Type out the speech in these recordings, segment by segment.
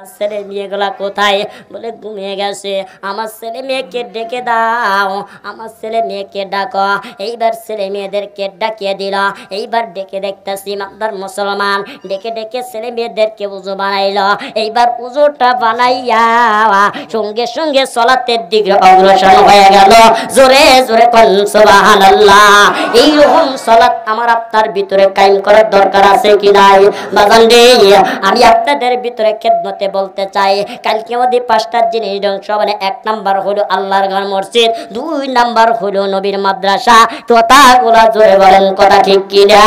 ছেলে মেয়েগুলা কোথায়? বলে ঘুমিয়ে গেছে। আমার ছেলে মেয়েকে ডেকে দাও, আমার ছেলে মেয়েকে ডাকো। এইবার ছেলে মেয়েদেরকে ডাকিয়ে দিল। এইবার ডেকে দেখতেছি মাদার মুসলমান ডেকে ডেকে ছেলে মেয়েদেরকে উজু বানাইল। এইবার উজুটা বানাইয়া সঙ্গে সঙ্গে সালাতের দিকে অগ্রসর হয়ে গেল। জোরে জোরে কোন সুবহানাল্লাহ। এইরকম সালাত আমার আপনার ভিতরে কায়েম করার দরকার আছে কি নাই? বাজান রে, আমি আপনাদের ভিতরে খেদমতে বলতে চাই, কালকে আমাদের 5টা জিনিস ধ্বংস হবে। 1 নাম্বার হলো আল্লাহর ঘর মসজিদ, 2 নাম্বার হলো নবীর মাদ্রাসা। কথাগুলো জোরে বলেন, কথা ঠিক কিনা?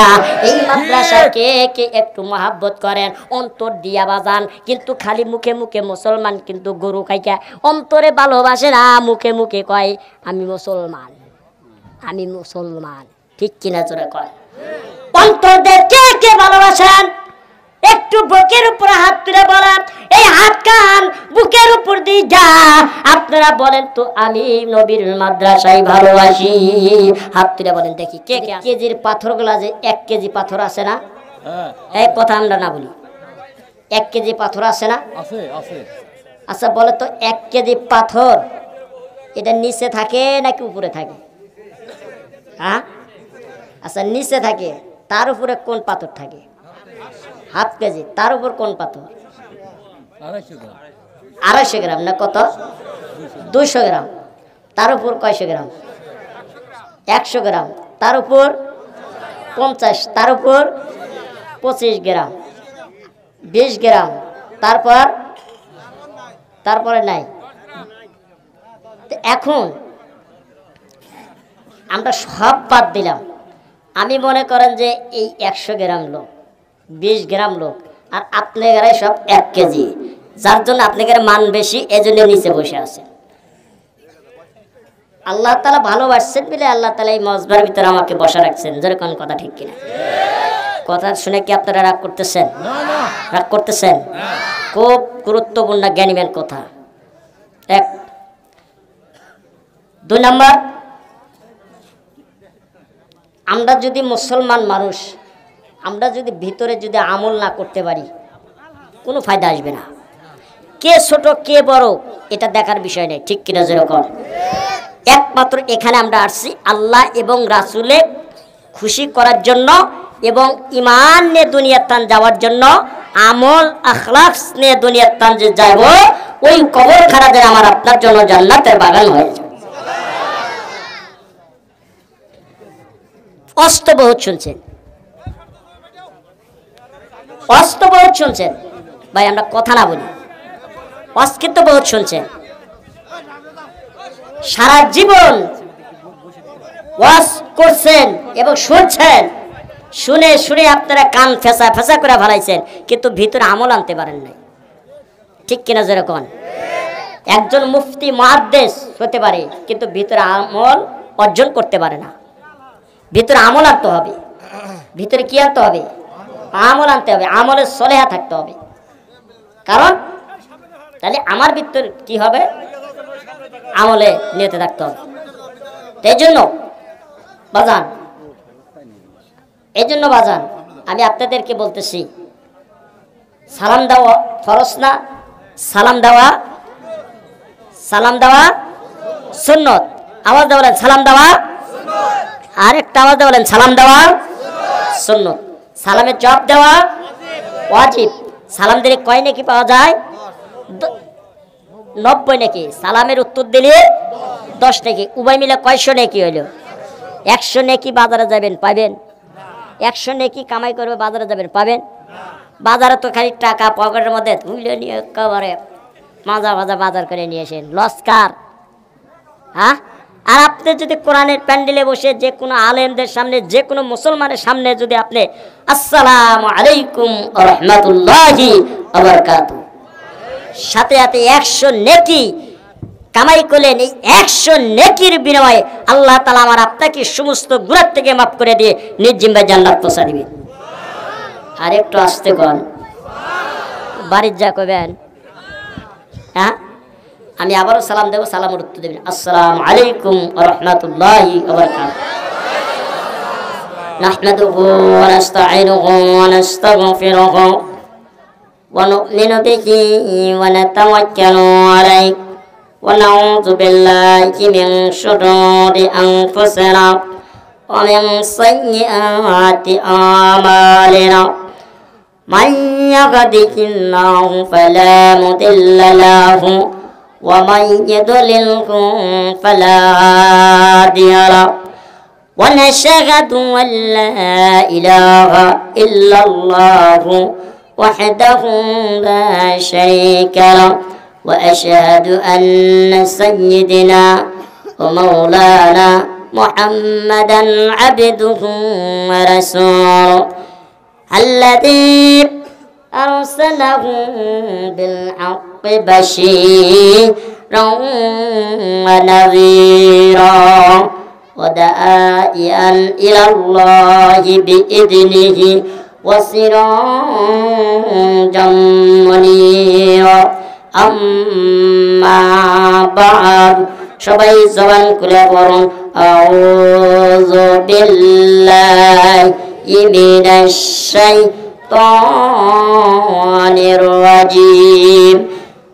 এই মাদ্রাসাকে কে একটু মহব্বত করেন অন্তর দিয়া বাজান, কিন্তু খালি মুখে মুখে মুসলমান কিন্তু গরু খাইকা, অন্তরে ভালোবাসে না, মুখে মুখে কয় আমি মুসলমান, আমি মুসলমান। ঠিক কিনা জোরে কয়? অন্তর দিয়ে কে কে ভালোবাসেন? একটু বুকের উপর হাত তুলে বলেন, এই হাত কান বুকের উপর দিয়ে যা। আপনারা বলেন তো, আমি নবীর মাদ্রাসায় ভালোবাসি। হাত তুলে বলেন দেখি কে কে। কেজির পাথরগুলা যে 1 কেজি পাথর আছে না, এই কথা আমরা না বলি, 1 কেজি পাথর আছে না? আচ্ছা বলে তো, 1 কেজি পাথর এটা নিচে থাকে নাকি উপরে থাকে? হ্যাঁ, আচ্ছা নিচে থাকে, তার উপরে কোন পাথর থাকে? 1/2 কেজি। তার উপর কোন পাথর? 250 গ্রাম না কত? 200 গ্রাম। তার উপর কয়শো গ্রাম? 100 গ্রাম। তার উপর 50। তার উপর 25 গ্রাম, 20 গ্রাম। তারপরে নাই। এখন আমরা সব বাদ দিলাম। আমি মনে করেন যে এই 100 গ্রাম লোক, 20 গ্রাম লোক, আর আপনার সব 1 কেজি, যার জন্য আপনাদের মান বেশি, এজন্য নিচে বসে আছে। আল্লাহ তাআলা ভালোবাসছেন বলে আল্লাহ তাআলা এই মজবার ভিতরে আমাকে বসা রাখছেন। যেরকম কথা ঠিক কিনা? কথা শুনে কি আপনারা রাগ করতেছেন? রাগ করতেছেন? খুব গুরুত্বপূর্ণ জ্ঞানীমান কথা। 1 2 নাম্বার, আমরা যদি মুসলমান মানুষ, আমরা যদি ভিতরে যদি আমল না করতে পারি, কোনো ফায়দা আসবে না। কে ছোট কে বড় এটা দেখার বিষয় নেই। ঠিক কিনা? যেরকম একমাত্র এখানে আমরা আসছি আল্লাহ এবং রাসূলে খুশি করার জন্য, এবং ঈমান নিয়ে দুনিয়ার টান যাওয়ার জন্য, আমল আখলাক নিয়ে দুনিয়ার টান যে যাব, ওই কবরখানা যেন আমার আপনার জন্য জান্নাতের বাগান হয়ে যায়। অস্ত বহুত শুনছেন, অস্ত বহুত শুনছেন ভাই, আমরা কথা না বলি, অস্কিত বহুত শুনছেন। সারা জীবন ওয়াজ করছেন এবং শুনছেন, শুনে শুনে আপনারা কান ফেঁসা ফেঁসা করে ফেলাইছেন, কিন্তু ভিতরে আমল আনতে পারেন নাই। ঠিক কিনা? যেরকম একজন মুফতি মুহাদ্দিস হতে পারে, কিন্তু ভিতরে আমল অর্জন করতে পারে না। ভিতরে আমল আনতে হবে। ভিতরে কি আনতে হবে? আমল আনতে হবে, আমলের সলেহা থাকতে হবে। কারণ তাহলে আমার ভিতর কি হবে? আমলে নিতে থাকতে হবে। এই জন্য বাজান আমি আপনাদেরকে বলতেছি, সালাম দেওয়া ফরজ না? সালাম দেওয়া সুন্নত। আওয়াজ দিয়ে বলেন সালাম দেওয়া। আর একটা আওয়াজ দিয়ে বলেন সালাম দেওয়া সুন্নত। সালামের জবাব দেওয়া ওয়াজিব। সালাম দিলে কয় নেকি পাওয়া যায়? 90 নেকি। সালামের উত্তর দিলে 10 নেকি। উভয় মিলে কয়শো নেকি হইল? 100 নেকি। বাজারে যাবেন পাবেন? 100 নেকি কামাই করবে, বাজারে যাবেন পাবেন? বাজারে তো খালি টাকা পকেটের মধ্যে তুলে নিয়ে একেবারে মাজা ভাজা বাজার করে নিয়ে আসেন। লস্কার। হ্যাঁ, আর আপনি যদি কোরআনের প্যান্ডেলে বসে যে কোনো আলেমদের সামনে, যে কোনো মুসলমানের সামনে যদি আপনি আসসালামু আলাইকুম ওয়া রাহমাতুল্লাহি ওয়া বারাকাতুহু সাথে সাথে 100 নেকি কামাই করলেন, এই 100 নেকির বিনিময়ে আল্লাহ তাআলা আমার আপনাকে সমস্ত গুনাহ থেকে মাফ করে দিয়ে নিজ জিম্মায় জান্নাত পৌঁছা দিবেন। আর একটু আস্তে কোন, বাড়ির যা কবেন। হ্যাঁ, আমি আবারও সালাম দেব, সালামের উত্তর দেবেন আসসালামু আলাইকুম ওয়া রাহমাতুল্লাহি ওয়া বারাকাতুহু। নাহমাদুহু ওয়া নাস্তাঈনুহু ওয়া নাস্তাগফিরুহু ونؤمن به ونتوكل عليه ونعوذ بالله من شرور أنفسنا ومن سيئات أعمالنا من يهده الله فلا مضل له ومن يضلله فلا هادي له ونشهد أن لا إله إلا الله وحده لا شريك له وأشهد أن سيدنا ومولانا محمدا عبده ورسوله الذي أرسله بالحق بشيرا ونذيرا وداعيا إلى الله بإذنه وسراجا منيرا أما بعد সবাই জবান খুলে পড়ুন আউযু বিল্লাহি মিনাশ শাইতানির রাজীম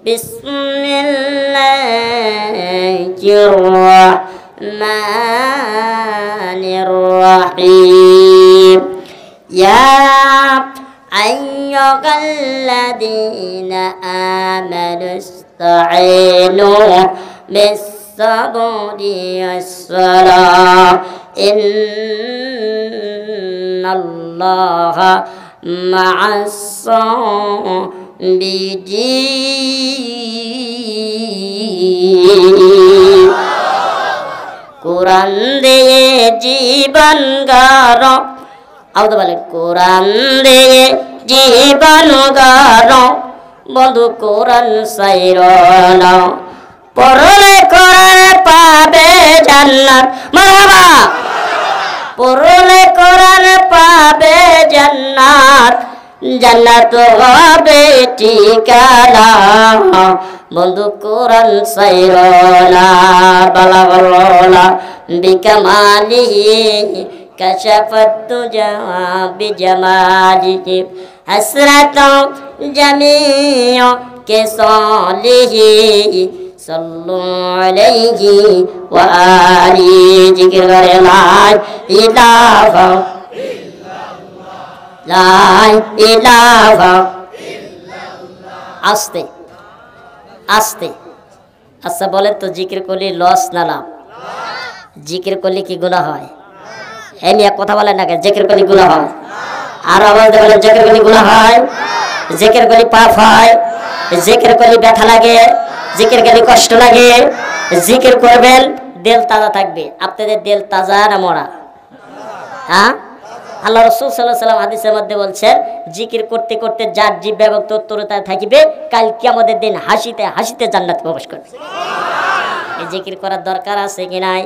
বিসমিল্লাহির রাহমানির রাহিম ইয়া أيها الذين آمنوا استعينوا بالصبر والصلاة إن الله مع الصابرين কোরআন দিয়ে জীবন গড়ো আউদ বলে কোরআন দিয়ে জীবন গড়ো বন্ধু কোরআন সাইরনা পড়লে কোরআন পাবে জান্নাত মারহাবা পড়লে কোরআন পাবে জান্নাত জান্নাত হবে ঠিকানা বন্ধু কোরআন সাইরনা বালা বালা বিকামালিহি كشف الدجى بجماله حسرة جميع كصاله صلوا عليه وآله ذكر لا إله لا إله আস্তে আস্তে আচ্ছা বলেন তো জিকির করলে লস না লাভ জিকির করলে কি গুনাহ হয় এমনি এক কথা বলেন না জিকির করলে গুনাহ হয় আর আওয়াজ দিয়ে বলেন জিকির করলে গুনাহ হয় জিকির করলে পাপ হয় জিকির করলে ব্যথা লাগে জিকির করলে কষ্ট লাগে জিকির করবেন দিল তাজা থাকবে আপনাদের দিল তাজা না মরা হ্যাঁ আল্লাহ রাসূল সাল্লাল্লাহু আলাইহি ওয়াসাল্লাম হাদিসের মধ্যে বলছেন জিকির করতে করতে যার জিহ্বা এবং তরতাজা থাকিবে কাল কিয়ামতের দিন হাসিতে হাসিতে জান্নাতে প্রবেশ করবে এই জিকির করার দরকার আছে কি নাই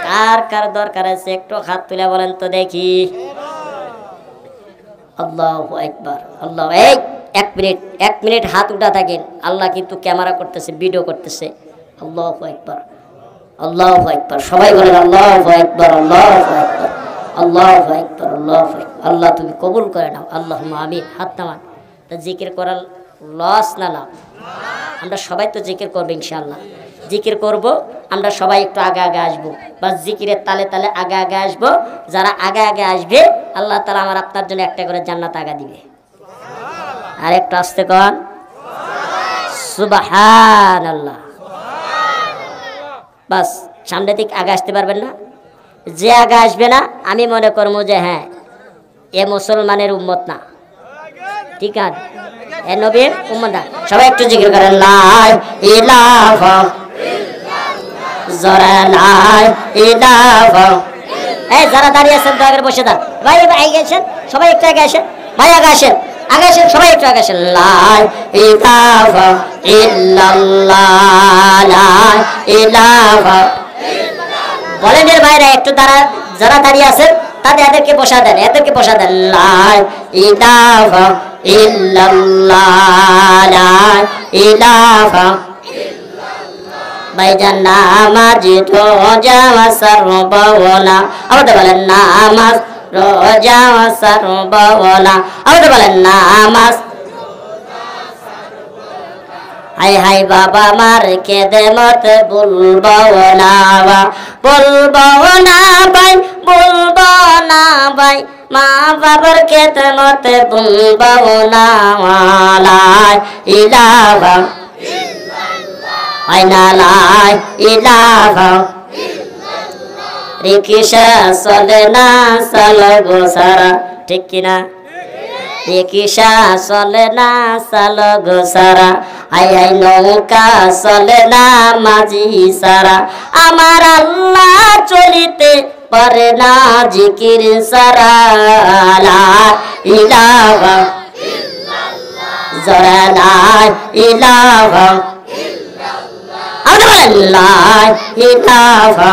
কার কার দরকার আছে একটু হাত তুলে বলেন তো দেখি আল্লাহু আকবার আল্লাহ এক মিনিট হাত উঠা থাকেন আল্লাহ কিন্তু ক্যামেরা করতেছে ভিডিও করতেছে আল্লাহু আকবার সবাই বলেন আল্লাহু আকবার আল্লাহু আকবার আল্লাহু আকবার আল্লাহু আকবার আল্লাহ তুমি কবুল করে নাও আল্লাহুম্মা আমিন হাত নামান তা জিকির করার লস না লাভ আমরা সবাই তো জিকির করব ইনশাআল্লাহ জিকির করব আমরা সবাই একটু আগে আগে আসবো বাস জিকিরের তালে তালে আগে আগে আসবো যারা আগে আগে আসবে আল্লাহ তাআলা আমার আপনার জন্য একটা করে জান্নাত আগা দিবে আর একটু আস্তে কোন সুবহানাল্লাহ বাস সামনে দিক আগে আসতে পারবেন না যে আগে আসবে না আমি মনে করবো যে হ্যাঁ এ মুসলমানের উম্মত না ঠিক আছে এ নবীর উম্মত না সবাই একটু জিকির করেন লা ইলাহা জরা লা ইলাহা এই যারা দাঁড়িয়ে আছেন দয়া করে বসে যান ভাই আগে গেছেন সবাই একটু আগে আসেন ভাই আগে আসেন সবাই একটু আগে আসেন লা ইলাহা ইল্লাল্লাহ লা ইলাহা বলেন এর ভাইরা একটু যারা দাঁড়িয়ে আছেন এদেরকে বসা দেন লা ইলাহা ইল্লাল্লাহ লা ইলাহা ভাইজান নামাজ রোজা সারবাওয়ালা আমাদের বলেন নামাজ রোজা সারবাওয়ালা আমাদের বলেন নামাজ হাই হাই বাবা মার খেদমত বলবো না বলবো না ভাই বলবো না ভাই মা বাবার খেদমত বলবো না লা ইলাহা ইল্লাল্লাহ লা ইলাহা রিকশা চলে না চালগো সারা ঠিক কিনা রিকশা চলে না চালগো সারা আই আই নৌকা চলে না মাঝি সারা আমার আল্লাহ চলিতে পারে না জিকির সারা লা ইলাহা ইল্লাল্লাহ জরা লা ইলাহা ইল্লাল্লাহ লা ইলাহা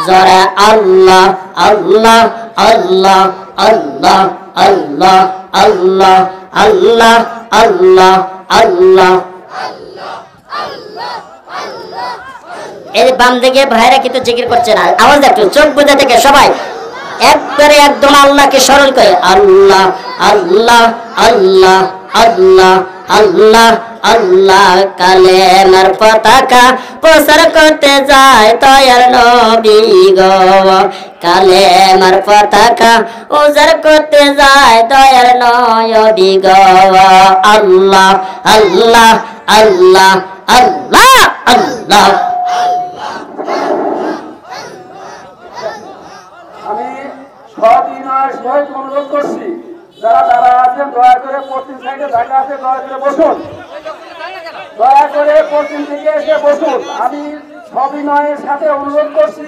জরা আল্লাহ আল্লাহ আল্লাহ আল্লাহ আল্লাহ আল্লাহ আল্লাহ আল্লাহ আল্লাহ এই বাম দিকে ভাইরা কিন্তু জিকির করছে না আওয়াজ একটু চোখ বুঝে থেকে সবাই একবারে একদম আল্লাহকে স্মরণ করে আল্লাহ আল্লাহ আল্লাহ আল্লাহ আল্লাহ আল্লাহ কালেমার পতাকা প্রসার করতে যায় দয়ার নবী গো কালেমার পতাকা উজার করতে যায় দয়ার নবী গো আল্লাহ আল্লাহ আল্লাহ আল্লাহ আল্লাহ আমি সবিনয় সহিত অনুরোধ করছি যারা যারা আছেন দয়া করে পশ্চিম সাইডে জায়গা আছে দয়া করে বসুন দয়া করে পশ্চিম দিকে এসে বসুন আমি সবিনয়ের সাথে অনুরোধ করছি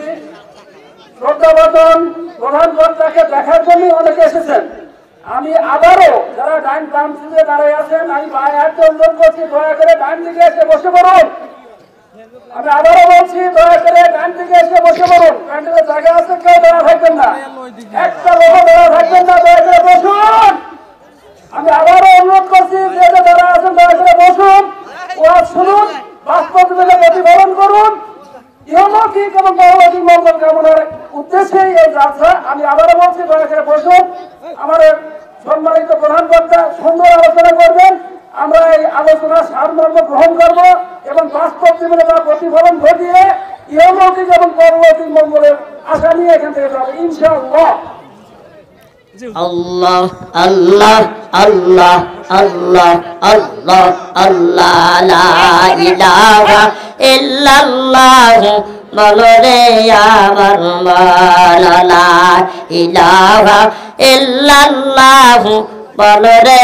শ্রদ্ধাভাজন প্রধান বক্তাকে দেখার জন্য অনেকে এসেছেন আমি আবারও যারা ডাইন বাম দিকে দাঁড়িয়ে আছেন আমি ভাইয়াকে অনুরোধ করছি দয়া করে ডাইন দিকে এসে বসে পড়ুন আমি আবারও বলছি দয়া করে ডান দিকে এসে বসে পড়ুন ক্যান্টিনে জায়গা আছে কেউ দাঁড়া থাকবেন না একটা লোক দাঁড়া থাকবেন না দয়া করে বসুন আমি আবারও অনুরোধ করছি যে যারা আছেন দয়া করে বসুন ওয়াজ শুনুন বাস্তব জীবনে প্রতিফলন করুন ইহলৌকিক এবং পরলৌকিক মঙ্গল কামনার উদ্দেশ্যেই এই যাত্রা আমি আবারও বলছি দয়া করে বসুন আমার সম্মানিত প্রধান বক্তা সুন্দর আলোচনা করবেন আমরা এই আলোচনা সারমর্ম গ্রহণ করব এবং বাস্তব জীবনে তার প্রতিফলন ঘটিয়ে ইহলৌকিক এবং পরলৌকিক মঙ্গলের আশা নিয়ে এখান থেকে যাবো ইনশাআল্লাহ আল্লাহ আল্লাহ আল্লাহ আল্লাহ আল্লাহ আল্লাহ লা ইলাহা ইল্লাল্লাহ বলো রে আমার মন লা ইলাহা ইল্লাল্লাহ বলো রে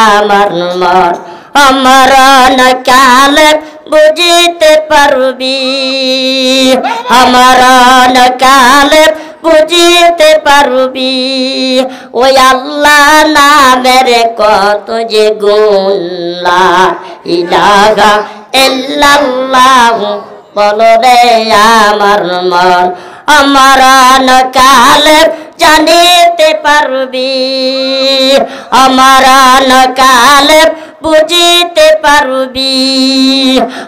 আমার মন আমার কাল বুঝিতে পারবি আমার কাল বুঝিতে পারবি ওই আল্লাহ নামের কত যে গুণ লা ইলাহা ইল্লাল্লাহ বলো রে আমার মন আমার কাল জানিতে পারবি আমার কাল বুঝিতে পারবি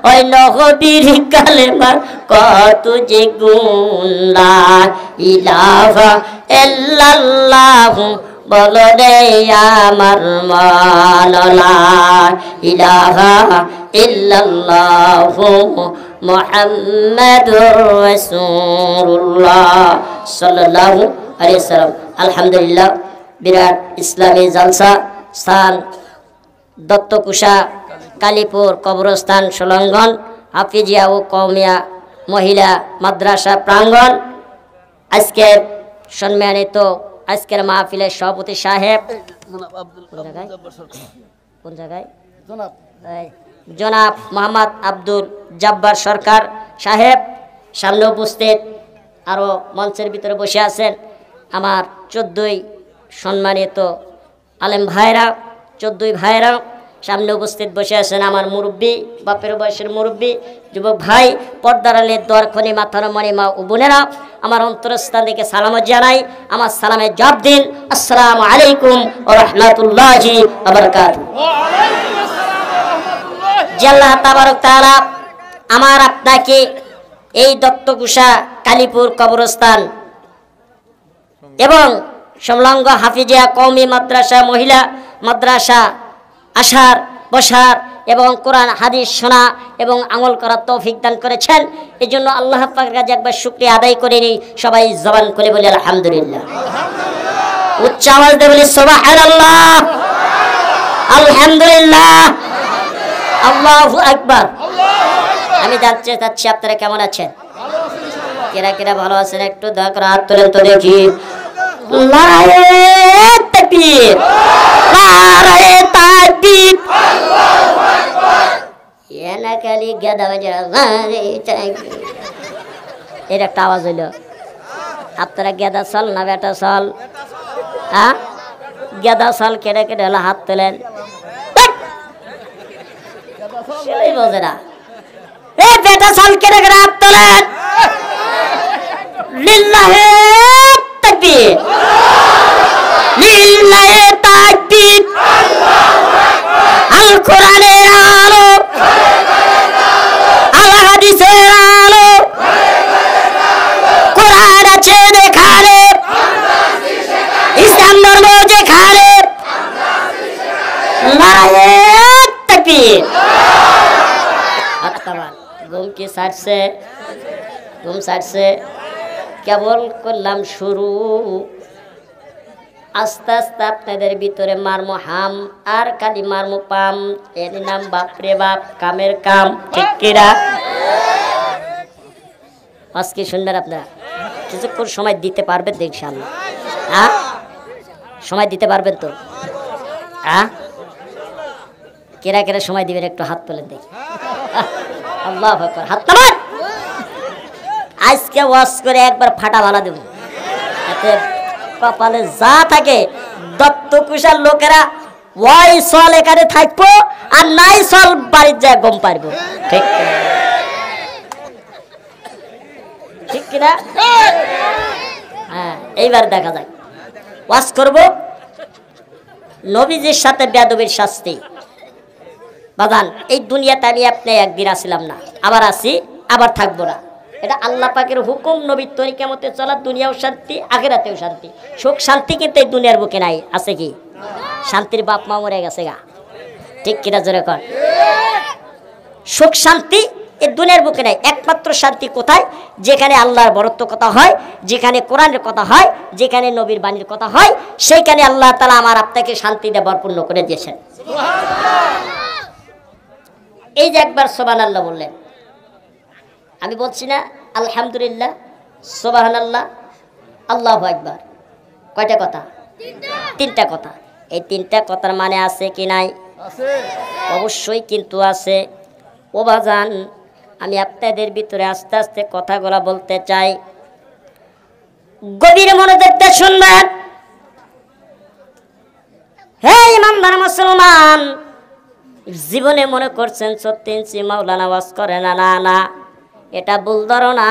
ওই নহবীর কালেমার কত যে গুণ লা ইলাহা ইল্লাল্লাহ বলো রে আমার মন লা ইলাহা ইল্লাল্লাহ মুহাম্মাদুর রাসূলুল্লাহ সাল্লাল্লাহু আলাইহি ওয়াসাল্লাম আলহামদুলিল্লাহ বিরাট ইসলামী জলসা স্থান দত্তকুশা কালীপুর কবরস্থান সংলগ্ন হাফিজিয়া ও কওমিয়া মহিলা মাদ্রাসা প্রাঙ্গণ আজকের সম্মানিত আজকের মাহফিলের সভাপতি সাহেব কোন জায়গায় জনাব মোহাম্মদ আব্দুল জব্বার সরকার সাহেব সামনে উপস্থিত আরও মঞ্চের ভিতরে বসে আছেন আমার 14 সম্মানিত আলেম ভাইরা 14 ভাইরা সামনে উপস্থিত বসে আছেন আমার মুরব্বী বাপের বয়সের মুরব্বী যুবক ভাই পর্দার আলের দরখনি মাথার মণি মা ও বোনেরা আমার অন্তরস্থান থেকে সালাম জানাই আমার সালামের জবাব দিন আসসালামু আলাইকুম ওয়া রাহমাতুল্লাহি ওয়া বারাকাতুহু আল্লাহ তাবারক তাআলা আমার আপনাকে এই দত্তকুশা কালীপুর কবরস্থান এবং সংলগ্ন হাফিজিয়া কওমি মাদ্রাসা মহিলা মাদ্রাসা আসার বসার এবং কোরআন হাদিস শোনা এবং আমল করার তৌফিক দান করেছেন। এই জন্য আল্লাহ পাকের কাছে একবার শুকরিয়া আদায় করে নিই। সবাই জবান করে বলি আলহামদুলিল্লাহ। উচ্চ আওয়াজ দিয়ে বলি সুবহানাল্লাহ, আলহামদুলিল্লাহ, আল্লাহু আকবার। আমি জানতে চাচ্ছি আপনারা কেমন আছেন? কেরা কেরা ভালো আছেন একটু দয়া করে হাত তোলেন তো দেখি। নারে তাকবীর, নারে তাকবীর, আল্লাহু আকবার। এনা খালি গাদা বাজে নারে তাকবীর, এর একটা আওয়াজ হইলো। আপনারা গেদা চল না বেটা চল? হ্যাঁ, গেদা চল কেটে কেটে হলো হাত তোলেন। সেই বোঝে না, এ বেটা চল কেটে কেটে হাত তোলেন। লিল্লাহে তাকবীর, লিল্লাহে তাকবীর, আল কোরআনের আলো, আল হাদিসের আলো, কোরআন আছে যেখানে, ইসলাম ধর্ম যেখানে, নারে তাকবীর। ঘুম কি ছাড়ছে? ঘুম ছাড়ছে? কেবল করলাম শুরু, আস্তে আস্তে আপনাদের ভিতরে মারমো হাম আর খালি মারমো পাম। এর নাম বাপরে বাপ, কামের কাম। ঠিক কিনা? আজকে শুনবেন আপনারা, কিছুক্ষণ সময় দিতে পারবেন তো ইনশাআল্লাহ? হ্যাঁ, সময় দিতে পারবেন তো? হ্যাঁ, কেরা কেরা সময় দিবেন একটু হাত তোলেন দেখি। আল্লাহু আকবার, হাত নামান। আজকে ওয়াজ করে একবার ফাটা ভালা দেব, এতে কপালে যা থাকে দত্তকুশার লোকেরা ওই সল এখানে থাকবো আর নাই সল বাড়ির যায় গম পারবো। ঠিক ঠিক কিনা? হ্যাঁ, এইবার দেখা যায় ওয়াজ করব নবীজির সাথে বেয়াদবির শাস্তি। বাজান, এই দুনিয়াতে আমি আপনি একদিন আসিলাম না, আবার আসি, আবার থাকবো না। এটা আল্লাহ পাকের হুকুম। নবীর তরিকা মতে চলা, দুনিয়াও শান্তি, আখিরাতেও শান্তি। সুখ শান্তি কিন্তু এই দুনিয়ার বুকে নাই। আছে কি? শান্তির বাপ মা মরে গেছে গা। ঠিক কিনা জোরে কর? সুখ শান্তি এই দুনিয়ার বুকে নাই। একমাত্র শান্তি কোথায়? যেখানে আল্লাহর বরত্ব কথা হয়, যেখানে কোরআনের কথা হয়, যেখানে নবীর বাণীর কথা হয়, সেইখানে আল্লাহ তাআলা আমার আপনাকে শান্তি দিয়ে ভরপূর্ণ করে দিয়েছেন। এই যে একবার সুবহানাল্লাহ বললেন, আমি বলছি না আলহামদুলিল্লাহ, সুবহানাল্লাহ, আল্লাহু আকবার। কয়টা কথা? তিনটা কথা। এই তিনটা কথার মানে আছে কি নাই? অবশ্যই কিন্তু আছে। ও বাজান, আমি আপনাদের ভিতরে আস্তে আস্তে কথাগুলো বলতে চাই, গভীর মনোযোগ দিয়ে শুনবেন। হে ইমানদার মুসলমান, জীবনে মনে করছেন 36 মাওলানা ওয়াজ করে না? না না, এটা ভুল ধারণা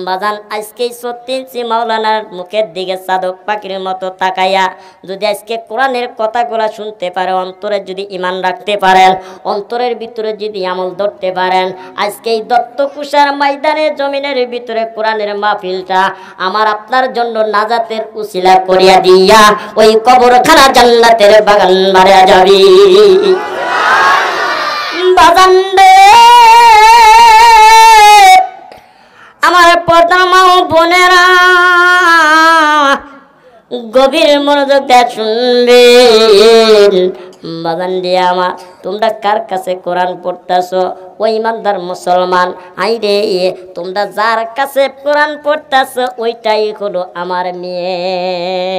বাজান। আজকে 36 মাওলানার মুখের দিকে সাধক পাখির মতো তাকাইয়া যদি আজকে কোরআনের কথাগুলো শুনতে পারে, অন্তরে যদি ঈমান রাখতে পারেন, অন্তরের ভিতরে যদি আমল ধরতে পারেন, আজকে এই দত্তকুশার ময়দানে জমিনের ভিতরে কোরআনের মাহফিলটা আমার আপনার জন্য নাজাতের উসিলা করিয়া দিয়া ওই কবরখানা জান্নাতের বাগান বাড়িয়া যাবি। বাজান রে আমার পর্দা মা বোনেরা, গভীর মনোযোগ দিয়ে শুনবেন। বাজান দিয়ে আমার, তোমরা কার কাছে কোরআন পড়তেছো? ওই ইমানদার মুসলমান, আই রে, তোমরা যার কাছে কোরআন পড়তেছো ওইটাই হলো আমার মেয়ে,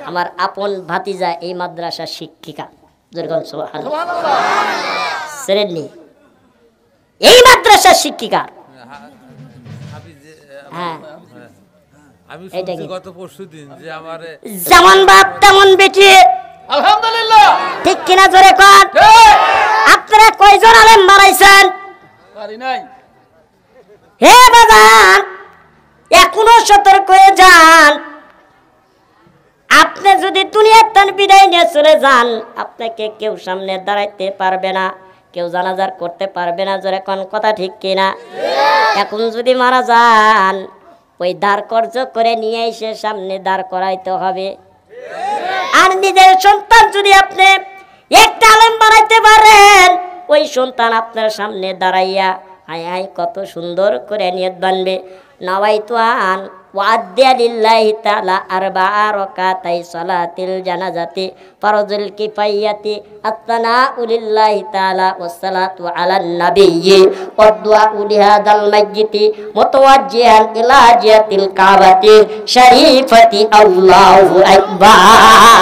আমার আপন ভাতিজা, এই মাদ্রাসার শিক্ষিকা। এই মাদ্রাসার শিক্ষিকা। হ্যাঁ, আমি শুনছি গত পরশুদিন যে আমার যেমন বাপ তেমন বেটি। আলহামদুলিল্লাহ, ঠিক কিনা জোরে কর? আপনারা কয়জন আলেম বাড়াইছেন? পারি নাই। হে বাজান, এখনো সতর্ক হয়ে যান। আপনি যদি দুনিয়ার টান বিদায় নিয়ে চলে যান, আপনাকে কেউ সামনে দাঁড়াইতে পারবে না, কেউ জানাজার করতে পারবে না। জোরে কোন কথা ঠিক কিনা? এখন যদি মারা যান, ওই দাঁড় কর্য করে নিয়ে এসে সামনে দাঁড় করাইতে হবে। আর নিজের সন্তান যদি আপনি একটা আলেম বানাইতে পারেন, ওই সন্তান আপনার সামনে দাঁড়াইয়া হাই হাই কত সুন্দর করে নিয়ত বানবে, নাওয়াইতু আন ওয়াদ্দিয়া লিল্লাহি তাআলা আরবা'a রাকাতাই সালাতিল জানাজাতি ফরজুল কিফাইয়াতি আত-তানাউ লিল্লাহি তাআলা ওয়াস সালাতু আলান নাবিয়্যি ওয়াদ দুআউ লিহাদাল মাইয়্যিতি মুতাওয়াজ্জিহান ইলা জিয়াতিল কাবাতি শরীফাতি আল্লাহু আকবার।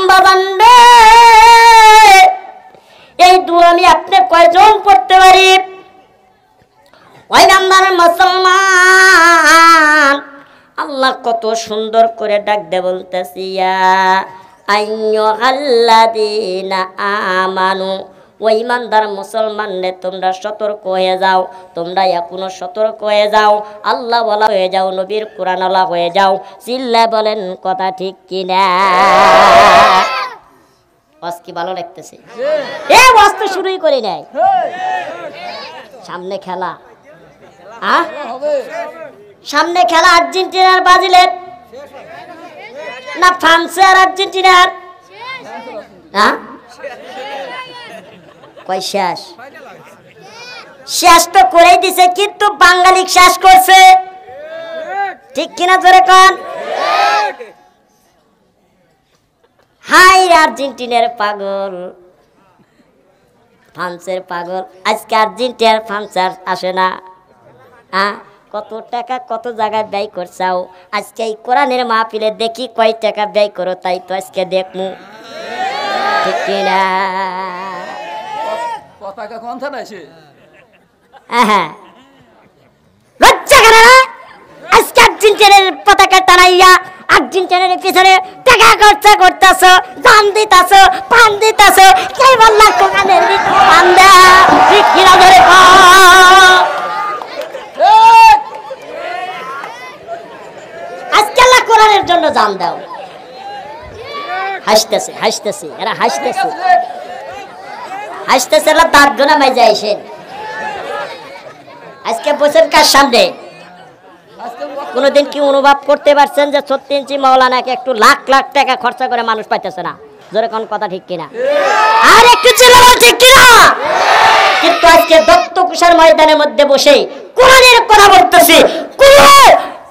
বাবান্ডে এই দোয়া আমি আপনি কয়জন পড়তে পারি? ওই নাম্বার মুসলমান আল্লাহ কত সুন্দর করে ডাক দে বলতেছি, ইয়া আইয়ুহাল্লাযীনা আমানু, ওই ইমানদার মুসলমান রে তোমরা সতর্ক হয়ে যাও, তোমরা এখনো সতর্ক হয়ে যাও, আল্লাহ বলা হয়ে যাও, নবীর কোরআন ওয়ালা হয়ে যাও। চিল্লা বলেন কথা ঠিক কিনা? ওয়াজ কি ভালো লাগতেছে? এ ওয়াজ তো শুরুই করি নাই, সামনে খেলা। সামনে খেলা আর্জেন্টিনার ব্রাজিলের না ফ্রান্সে আর আর্জেন্টিনার? কয় শেষ? শেষ তো করেই দিছে, কিন্তু বাঙালি শেষ করছে, ঠিক কিনা জোরে কন? হাই আর্জেন্টিনার পাগল, ফ্রান্সের পাগল। আজকে আর্জেন্টিনার ফ্রান্স আসে না। কত টাকা কত জায়গায় ব্যয় করছাও, আজকে এই কোরআনের মাহফিলে দেখি কয় টাকা ব্যয় করো, তাই তো আজকে দেখমু, ঠিক কিনা? পতাকা কোনটা নাইছে? হ্যাঁ, লজ্জা করে না? আজকে আর্জেন্টিনার পতাকা টানাইয়া আর্জেন্টিনার পিছনে টাকা খরচা করতেছো, দাম দিতেছো, পান দিতেছো, কে বললা কোরআনের পান দা, ঠিক কিনা ধরে আজকে আল্লাহ কোরআনের জন্য জান দাও। হাসতেছে হাসতেছে এরা, হাসতেছে হাসতেছে, এরা দাঁত গোনা মাইজে আইসেন। আজকে বছর কার সামনে কোনদিন কি অনুভব করতে পারছেন যে 36 ইঞ্চি মাওলানাকে একটু লাখ লাখ টাকা খরচা করে মানুষ পাইতেছে না? জোরে কোন কথা ঠিক কিনা? আর একটু চিল্লা বল ঠিক কিনা? কিন্তু আজকে দত্তকুষার ময়দানের মধ্যে বসে কোরআনের কথা বলতেছে, কোন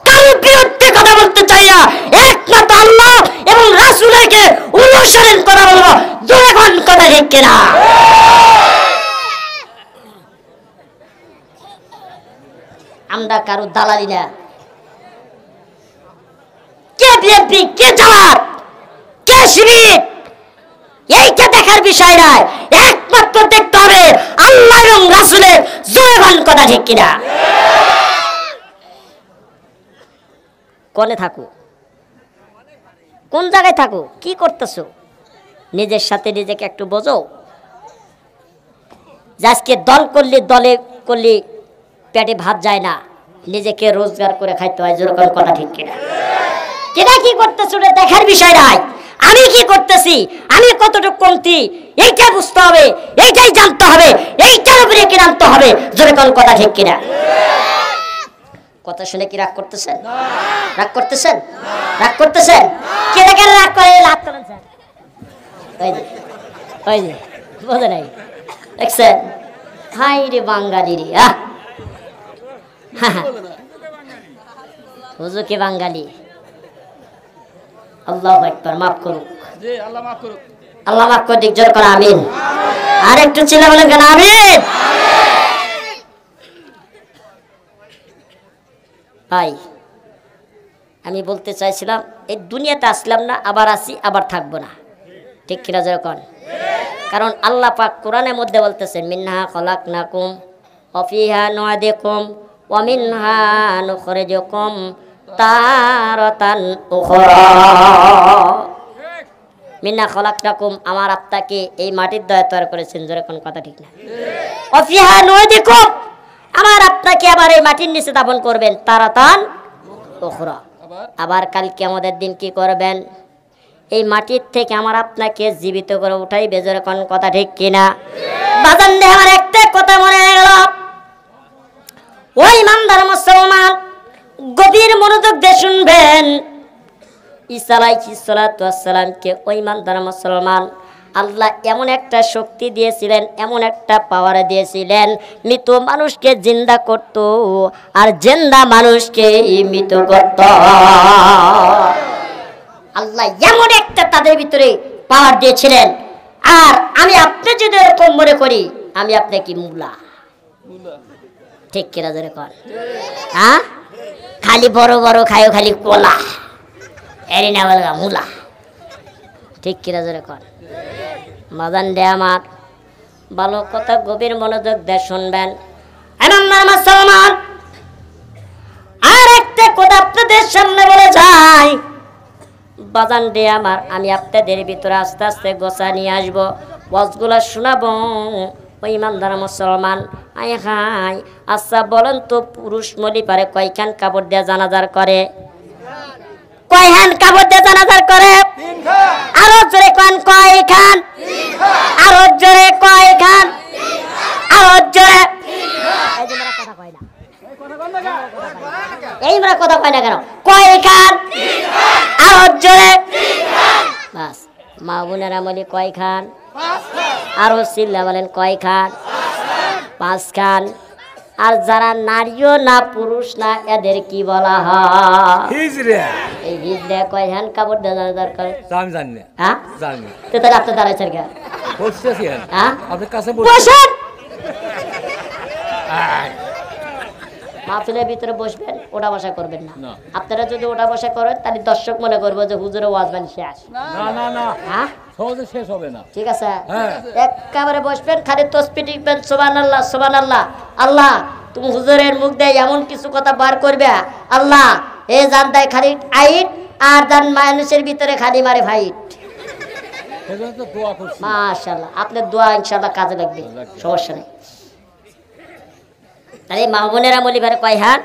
কারো বিরুদ্ধে কথা বলতে চাই না, একমাত্র আল্লাহ এবং রাসূলকে অনুসরণ কথা বলবো। জোরে কোন কথা ঠিক কিনা? আমরা কারো দালালি না। কে বিএনপি, কে জামাত, কে শিবির, এইটা দেখার বিষয় নয়, একমাত্র দেখতে হবে আল্লাহ এবং রাসূলের। জোরে বল কথা ঠিক কিনা? কোনে থাকো, কোন জায়গায় থাকো, কি করতেছো, নিজের সাথে নিজেকে একটু বোঝো। আজকে দল করলে দলে করলে পেটে ভাত যায় না, নিজেকে রোজগার করে খাইতে হয়। যেরকম কথা ঠিক কিনা? কেনা কি করতেছো দেখার বিষয় নাই, আমি কি করতেছি, আমি কতটুকু কমতি, এইটা বুঝতে হবে, এইটাই জানতে হবে, এইটার উপরে কি জানতে হবে। যেরকম কথা ঠিক কিনা? কথা শুনে কি রাগ করতেছেন? রাগ করতেছেন? রাগ করতেছেন? কে দেখে রাগ করে? রাগ করেন স্যার, ওই যে বোঝে নাই, দেখছেন? হাই রে বাঙালি রে, হুজুর কি বাঙালি? আল্লাহু আকবার, মাফ করুক, জি আল্লাহ মাফ করুক, আল্লাহ মাফ করে দিক। জোর করে আমিন। আর একটু চিল্লা বলেন কেন? আমিন। ভাই আমি বলতে চাইছিলাম, এই দুনিয়াতে আসলাম না, আবার আসি, আবার থাকবো না, ঠিক কিনা? যেরকম, কারণ আল্লাহ পাক কোরআনের মধ্যে বলতেছেন, মিনহা খলাকনাকুম ওয়া ফিহা নু'ইদুকুম ওয়া মিনহা নুখরিজুকুম তারাতান উখরা। মিনহা খলাকনাকুম, আমার আপনাকে এই মাটির দয়া তৈরি করেছেন। যেরকম কথা ঠিক না? ওয়া ফিহা নু'ইদুকুম, আমার আপনাকে আবার এই মাটির নিচে দাফন করবেন। তারাতান উখরা, আবার কালকে আমাদের দিন কি করবেন? এই মাটির থেকে আমার আপনাকে জীবিত করে উঠাই। বেজোরে কোন কথা ঠিক কিনা? বাজান দে, আমার একটা কথা মনে গেল। ওই ইমানদার মুসলমান গভীর মনোযোগ দিয়ে শুনবেন। ঈসা আলাইহিস সালাতু ওয়াস সালামকে ওই ইমানদার মুসলমান আল্লাহ এমন একটা শক্তি দিয়েছিলেন, এমন একটা পাওয়ার দিয়েছিলেন, মৃত মানুষকে জিন্দা করত আর জিন্দা মানুষকে মৃত করত। আল্লাহ এমন একটা তাদের ভিতরে পাওয়ার দিয়েছিলেন। আর আমি আপনি যদি এরকম মনে করি আমি আপনি কি মুলা, ঠিক কিনা ধরে কর, হ্যাঁ খালি বড় বড় খায়ও খালি কোলা, এরি না বলগা মুলা, ঠিক কিনা ধরে কর। মাদান দে আমার ভালো কথা গভীর মনোযোগ দিয়ে শুনবেন। মুসলমান আর একটা কথা আপনাদের সামনে বলে যাই, বাজান দে আমার, আমি আপনাদের ভিতরে আস্তে আস্তে গোছা নিয়ে আসবো, ওয়াজগুলা শোনাবো। ওই ইমানদার মুসলমান, আয় হাই, আচ্ছা বলেন তো পুরুষ মলি পারে কয়খান কাপড় দিয়ে জানাজার করে? কয়খান কাপড় দিয়ে জানাজার করে? আরো জোরে কোন কয়খান? আরো জোরে কয়খান? আরো জোরে। এই আমরা কথা কয় না কেন? কয়খান? আরো জোরে। বাস, মা বোনেরা বলি কয়খান? আরো চিল্লা বলেন কয়খান? 5 খান। আর যারা নারীও না পুরুষ না এদের কি বলা হয়? হিজড়া। এই হিজড়া কয়খান কাপড় দেওয়া দরকার? আমি জানি না। হ্যাঁ জানি। তো তাহলে আপনি দাঁড়াইছেন কেন? বসতেছি। হ্যাঁ আপনি কাছে বসেন। মাহফিলের ভিতরে বসবেন, ওটা বসা করবেন না। আপনারা যদি ওটা বসা করেন তাহলে দর্শক মনে করবো যে হুজুরের ওয়াজ বানি শেষ। না না না, হ্যাঁ সহজে শেষ হবে না। ঠিক আছে, একেবারে বসবেন, খালি তাসবিহ দিবেন, সুবহানাল্লাহ সুবহানাল্লাহ। আল্লাহ তুমি হুজুরের মুখ দিয়ে এমন কিছু কথা বার করবে, আল্লাহ এ জান দেয় খালি আইট আর জান মানুষের ভিতরে খালি মারে ফাইট। মাশাআল্লাহ, আপনার দোয়া ইনশাআল্লাহ কাজে লাগবে, সমস্যা নেই। তাহলে মা বোনেরা মলি ভারে কয় হান?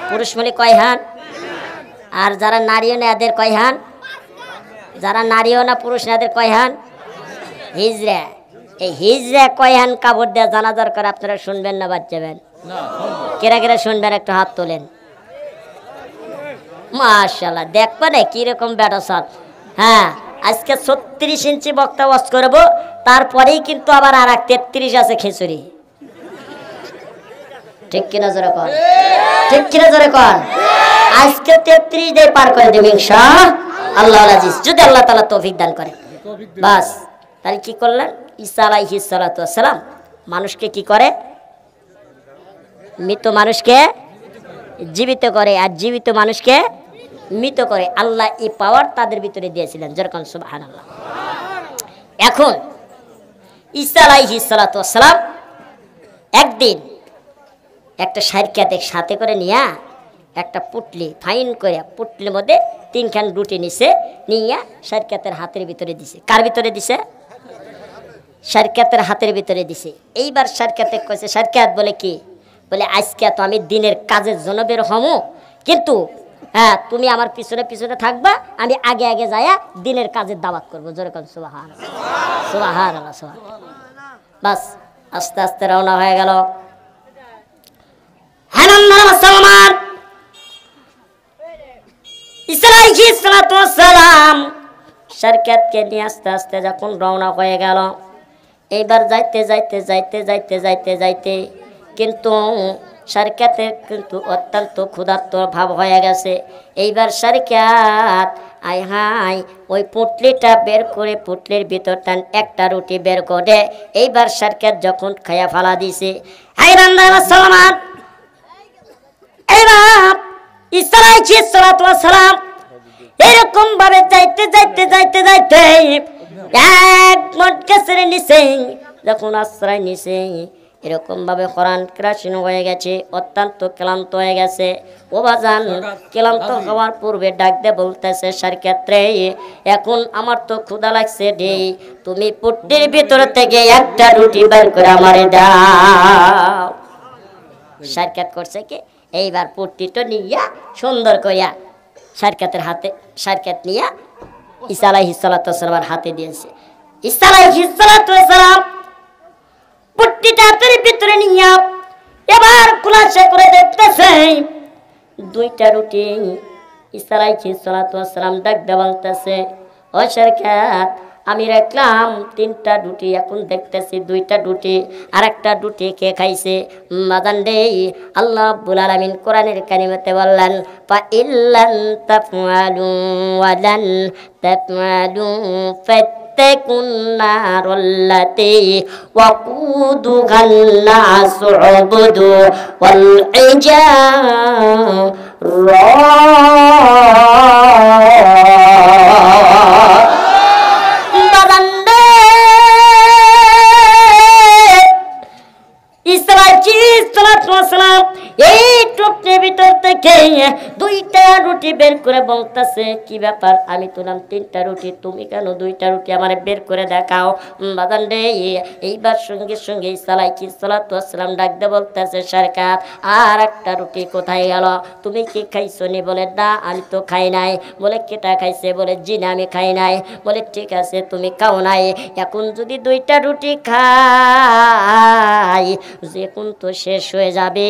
পুরুষ মলি কয় হান? আর যারা নারীও না এদের কয় হান? যারা নারীও না পুরুষ না এদের কয় হান? হিজড়া। এই হিজড়া কয় হান কাপড় দেওয়া জানাজার করে আপনারা শুনবেন না বাদ যাবেন? কেরা কেরা শুনবেন একটু হাত তোলেন। মাশাআল্লাহ, দেখবেন কিরকম ব্যাটা সাল। হ্যাঁ, আজকে 36 ইঞ্চি বক্তা ওয়াজ করবো, তারপরেই কিন্তু আবার আর 33 আছে খিচুড়ি। ঠিক কিনা জোরে কর, ঠিক কিনা জোরে কর। আজকে 33 দিয়ে পার করে দেব ইনশাআল্লাহ আজিজ, যদি আল্লাহ তাআলা তৌফিক দান করে। বাস, তাহলে কি করলেন? ঈসা আলাইহিস সালাতু ওয়াস সালাম মানুষকে কি করে? মৃত মানুষকে জীবিত করে, আর জীবিত মানুষকে মৃত করে। আল্লাহ এই পাওয়ার তাদের ভিতরে দিয়েছিলেন, যেরকম সুবহানাল্লাহ। এখন ঈসা আলাইহিস সালাতু ওয়াস সালাম একদিন একটা সাইরকাতে সাথে করে নিয়া একটা পুটলি ফাইন করে, পুটলির মধ্যে 3 খান রুটি নিছে, নিয়া সাইরকাতের হাতের ভিতরে দিছে। কার ভিতরে দিছে? সাইরকাতের হাতের ভিতরে দিছে। এইবার সাইরকাতে কইছে, সাইরকাত বলে কি? বলে আজকে তো আমি দিনের কাজের জন্য বের হমু, কিন্তু হ্যাঁ তুমি আমার পিছনে পিছনে থাকবা, আমি আগে আগে যাইয়া দিনের কাজের দাওয়াত করবো। যেরকম সুবহানাল্লাহ সুবহানাল্লাহ সুবহানাল্লাহ। বাস, আস্তে আস্তে রওনা হয়ে গেল। মুসলমান, ঈসা আলাইহিস সালাতু ওয়াস সালাম সারকাতকে নিয়ে আস্তে আস্তে যখন রওনা হয়ে গেল, এইবার যাইতে যাইতে যাইতে যাইতে যাইতে যাইতে কিন্তু সারকাতের কিন্তু অত্যন্ত ক্ষুধার্ত ভাব হয়ে গেছে। এইবার সারকাত আই হাই ওই পুটলিটা বের করে পুটলির ভিতরটা একটা রুটি বের করে এইবার সারকাত যখন খায়া ফালা দিছে, হাই বান্দা মুসলমান, ঈসা আলাইহিস সালাতু ওয়াস সালাম এরকম ভাবে যাইতে যাইতে যাইতে যাইতে এক মট গাছের নিচে যখন আশ্রয় নিছে, এরকম ভাবে কোরআন ক্রাশিন হয়ে গেছে, অত্যন্ত ক্লান্ত হয়ে গেছে। ও বাজান, ক্লান্ত হওয়ার পূর্বে ডাক দিয়ে বলতেছে, সারকাতরে এখন আমার তো ক্ষুধা লাগছে রে, তুমি পুটলির ভিতর থেকে একটা রুটি বের করে আমারে দাও। সারকাত করছে কি? এইবার পুটলিটা নিয়া সুন্দর করিয়া সারকাতের হাতে, সারকাত নিয়া ঈসা আলাইহিস সালাতু ওয়াস সালামের হাতে দিয়েছে। ঈসা আলাইহিস সালাতু ওয়াস সালাম পুটলিটা হাতের ভিতরে নিয়া এবার খুলাসা করে দেখতেছে 2টা রুটি। ঈসা আলাইহিস সালাতু ওয়াস সালাম ডাক দিয়ে বলতেছে, ও সারকাত আমি রাখলাম 3টা রুটি, এখন দেখতেছি 2টা রুটি, আর একটা রুটি কে খাইছে? বাজান রে, আল্লাহ রাব্বুল আলামিন কোরআনের কারিমাতে বললেন, ফা ইল্লান তাফআলু ওয়া লান তাফআলু ফাত্তাকুন নারাল্লাতী ওয়াকুদুহান নাসু উবুদু ওয়াল ইজারা। এই টুকটির ভিতর থেকে 2টা রুটি বের করে বলতেছে, কি ব্যাপার? আমি তুলাম 3টা রুটি, তুমি কেন 2টা রুটি আমার বের করে দেখাও? বাজান রে, এইবার সঙ্গে সঙ্গে সালাম ডাক দিয়ে বলতেছে, সরকার আর একটা রুটি কোথায় গেল? তুমি কি খাইছো নি? বলে না, আমি তো খাই নাই। বলে কেটা খাইছে? বলে জি না, আমি খাই নাই। বলে ঠিক আছে, তুমি খাও নাই। এখন যদি 2টা রুটি খাই, এখন তো শেষ হয়ে যাবে,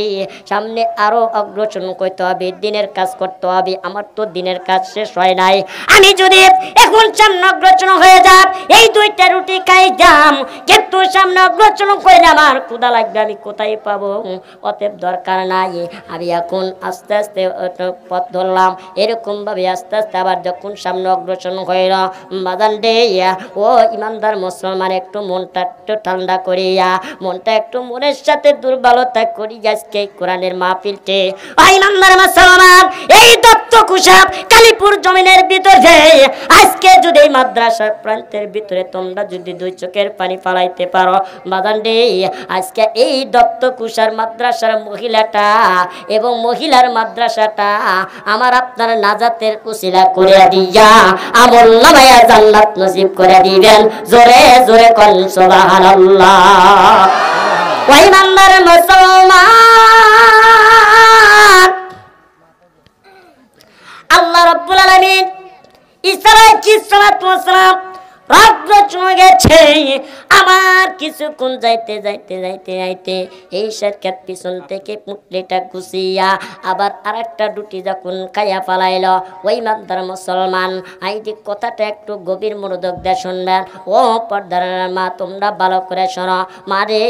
সামনে আরো অগ্রসর করতে হবে, দিনের কাজ করতে হবে। আমার তো দিনের কাজ শেষ হয় নাই। আমি যদি এখন সামনে অগ্রসর হয়ে যাব, এই 2টা রুটি খাই যাম, কিন্তু সামনে অগ্রসর করে আমার ক্ষুধা লাগবে, আমি কোথায় পাবো? অতএব দরকার নাই, আমি এখন আস্তে আস্তে পথ ধরলাম। এরকম ভাবে আস্তে আস্তে আবার যখন সামনে অগ্রসর হইল, বাজান রে, ও ইমানদার মুসলমান, একটু মনটা একটু ঠান্ডা করিয়া, মনটা একটু মনের সাথে দুর্বলতা করি আজকে কোরআনের মাহফিলতে। ইমানদার মুসলমান, এই দত্ত কুশাব কালীপুর জমিনের ভিতরে আজকে যদি এই মাদ্রাসার প্রান্তের ভিতরে তোমরা যদি 2 চোখের পানি ফালাইতে পারো, বাজান রে, আজকে এই দত্ত কুশার মাদ্রাসার মহিলাটা এবং মহিলার মাদ্রাসাটা আমার আপনার নাজাতের উসিলা করে দিয়া আমল নামায়া জান্নাত নসিব করে দিবেন। জোরে জোরে কোন সুবহানাল্লাহ। ওই ইমানদার মুসলমান, আল্লাহ রাব্বুল আলামিন ঈসা আলাইহিস সালাতু ওয়াস সালাম রাত্র চলে গেছে। আমার কিছুক্ষণ যাইতে যাইতে যাইতে যাইতে এই সরকার পিছন থেকে পুটলিটা গুছিয়া আবার আরেকটা রুটি যখন খাইয়া পালাইল, ওই মাদ্দার মুসলমান, আইডি কথাটা একটু গভীর মনোযোগ দিয়ে শুনবেন। ও পর্দার মা, তোমরা ভালো করে শোনো। মারে,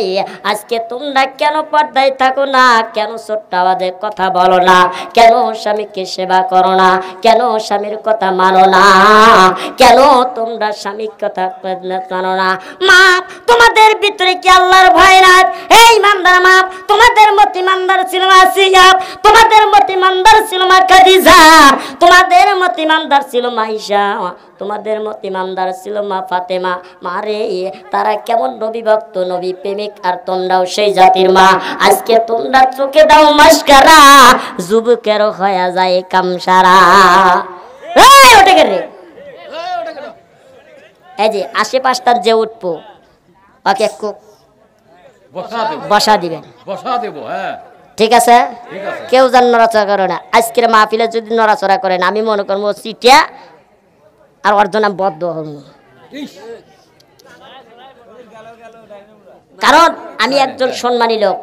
আজকে তোমরা কেন পর্দায় থাকো না? কেন ছোট্ট আওয়াজে কথা বলো না? কেন স্বামীকে সেবা করো না? কেন স্বামীর কথা মানো না? কেন তোমরা স্বামী কথা মানো না? মা, তোমাদের ভিতরে কি আল্লাহর ভয় নাই? এই ইমানদার মা, তোমাদের মত ইমানদার ছিল আসিয়া, তোমাদের মত ইমানদার ছিল মা খাদিজা, তোমাদের মত ইমানদার ছিল মাইশা, তোমাদের মত ইমানদার ছিল মা ফাতেমা। মারে, তারা কেমন নবী ভক্ত, নবী প্রেমিক, আর তোমরাও সেই জাতির মা। আজকে তোমরা চোখে দাও মাস্কারা, যুবকের হয়ে যায় কামসারা। এই ওঠে রে, এই যে আশেপাশটা যে উঠবো, ওকে বসা দিবেন, ঠিক আছে? কেউ যেন নড়াচড়া করে না। আজকের মাহফিলে যদি নড়াচড়া করেন, আমি মনে করবো চিটিয়া আর অর্জনা বদ্ধ হব। কারণ আমি একজন সম্মানী লোক,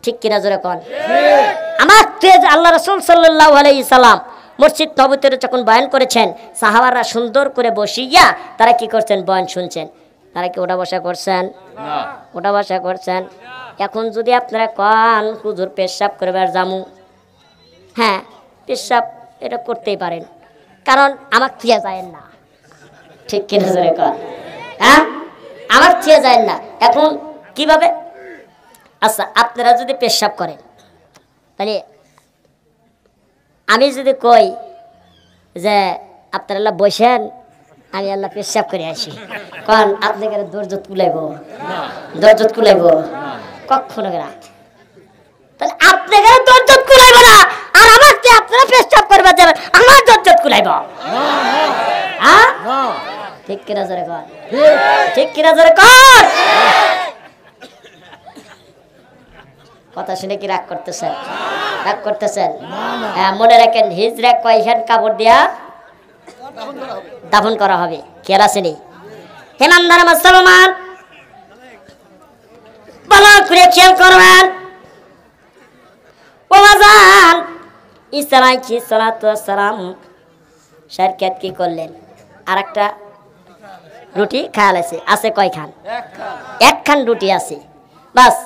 ঠিক কিনা জোরে কন? আমার তেজ আল্লাহ রাসূল সাল্লাল্লাহু আলাইহি সাল্লাম মসজিদ নববীতে যখন বয়ান করেছেন, সাহাবারা সুন্দর করে বসিয়া তারা কি করছেন? বয়ান শুনছেন। তারা কি ওটা বসা করছেন? ওটা বসা করছেন। এখন যদি আপনারা কন হুজুর পেশাব করবার জামু, হ্যাঁ পেশাব এটা করতেই পারেন, কারণ আমার থিয়া যায় না, ঠিক কিনা জোরে কন? হ্যাঁ, আমার থিয়া যায় না। এখন কিভাবে? আচ্ছা, আপনারা যদি পেশাব করেন, তাহলে আমি যদি কই যে আপনারা বসেন, আমি আল্লাহ পেশাব করে আসি, কারণ আপনাকে ধৈর্য কুলাইব, ধৈর্য কুলাইব কখনো না। তাহলে আপনাকে ধৈর্য কুলাইব না, আর আমার আপনারা পেশাব করবে যাবেন, আমার ধৈর্য কুলাইব? হ্যাঁ, ঠিক কিনা জোরে কর, ঠিক কিনা জোরে কর। কথা শুনে কি রাগ করতেছেন? রাগ করতেছেন? হ্যাঁ, মনে রাখেন, হিজরা কয়খান কাপড় দিয়া দাফন করা হবে, খেয়াল আসেনি? ইমানদার মুসলমান, ভালো করে খেয়াল করবেন। ও বাজান, ঈসা আলাইহিস সালাতু ওয়াস সালাম সরকার কি করলেন? আরেকটা রুটি খাওয়া লাগছে আছে কয়খান একখান রুটি আছে বাস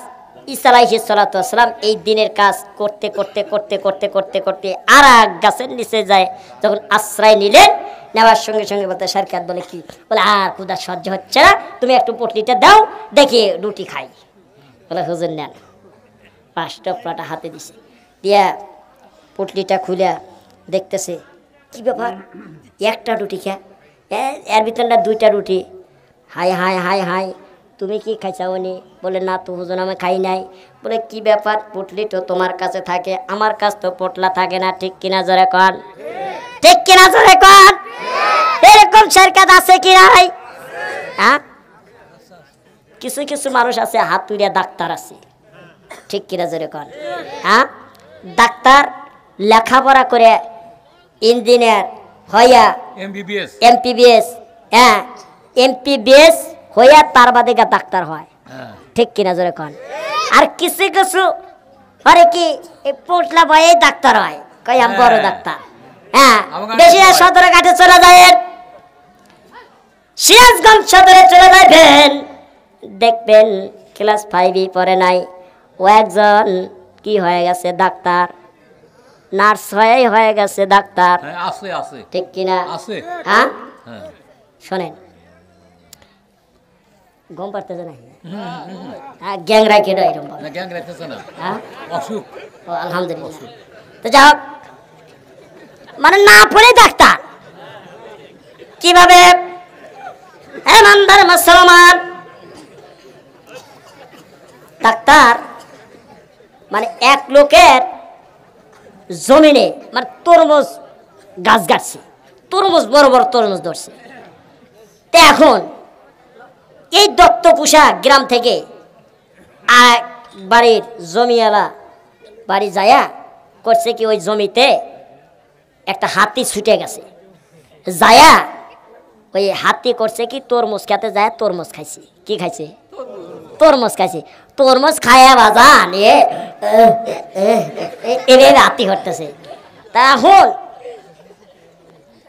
ঈসা আলাইহিস সালাতু ওয়াস সালাম এই দিনের কাজ করতে করতে করতে করতে করতে করতে আর এক গাছের নিচে যায় যখন আশ্রয় নিলেন নেওয়ার সঙ্গে সঙ্গে বলতে সরকার বলে কি বলে আর ক্ষুধা সহ্য হচ্ছে না তুমি একটু পটলিটা দাও দেখি রুটি খাই বলে হুজুর নেন 5টা প্লাটা হাতে দিছে দিয়া পটলিটা খুলে দেখতেছে কি ব্যাপার একটা রুটি খা এর ভিতর না 2টা রুটি হাই হাই হাই হাই তুমি কি খাইছাও নি বলে না তো হুজুর আমি খাই নাই বলে কি ব্যাপার পটলি তো তোমার কাছে থাকে আমার কাছে তো পটলা থাকে না ঠিক কিনা জোরে কন ঠিক কিনা জোরে কন এরকম সরকার আছে কি নাই হ্যাঁ কিছু কিছু মানুষ আছে হাতুড়িয়া ডাক্তার আছে ঠিক কিনা জোরে কন হ্যাঁ ডাক্তার লেখাপড়া করে ইঞ্জিনিয়ার হইয়া এমবিবিএস হ্যাঁ এমবিবিএস হইয়া তার বাদে গা ডাক্তার হয় ঠিক কিনা জোরে কন আর কিছু কিছু আরে কি পোটলা বয়ে ডাক্তার হয় কই আমি বড় ডাক্তার হ্যাঁ বেশি সদরে ঘাটে চলে যায় সিরাজগঞ্জ সদরে চলে যাবেন দেখবেন ক্লাস 5 পড়ে নাই ও একজন কি হয়ে গেছে ডাক্তার নার্স হয়ে গেছে ডাক্তার আছে আছে ঠিক কিনা আছে হ্যাঁ হ্যাঁ শোনেন গম পারতেছে না হ্যাঁ গ্যাংরা কেডো এরকম না গ্যাং রাখতেছে না হ্যাঁ অসুখ ও আলহামদুলিল্লাহ তো যাও মানে না পড়ে ডাক্তার কিভাবে ইমানদার মুসলমান ডাক্তার মানে এক লোকের জমিনে মানে তরমুজ গাছ গাছছে তরমুজ বড় বড় তরমুজ ধরছে তো এখন এই দত্ত পোশাক গ্রাম থেকে বাড়ির জমিওয়ালা বাড়ি যায়া করছে কি ওই জমিতে একটা হাতি ছুটে গেছে যায়া ওই হাতি করছে কি তরমুজ খেতে যায় তরমুজ খাইছে কি খাইছে তরমুজ খাইছে তরমুজ খায়া বাজান এভাবে হাতি করতেছে তা এখন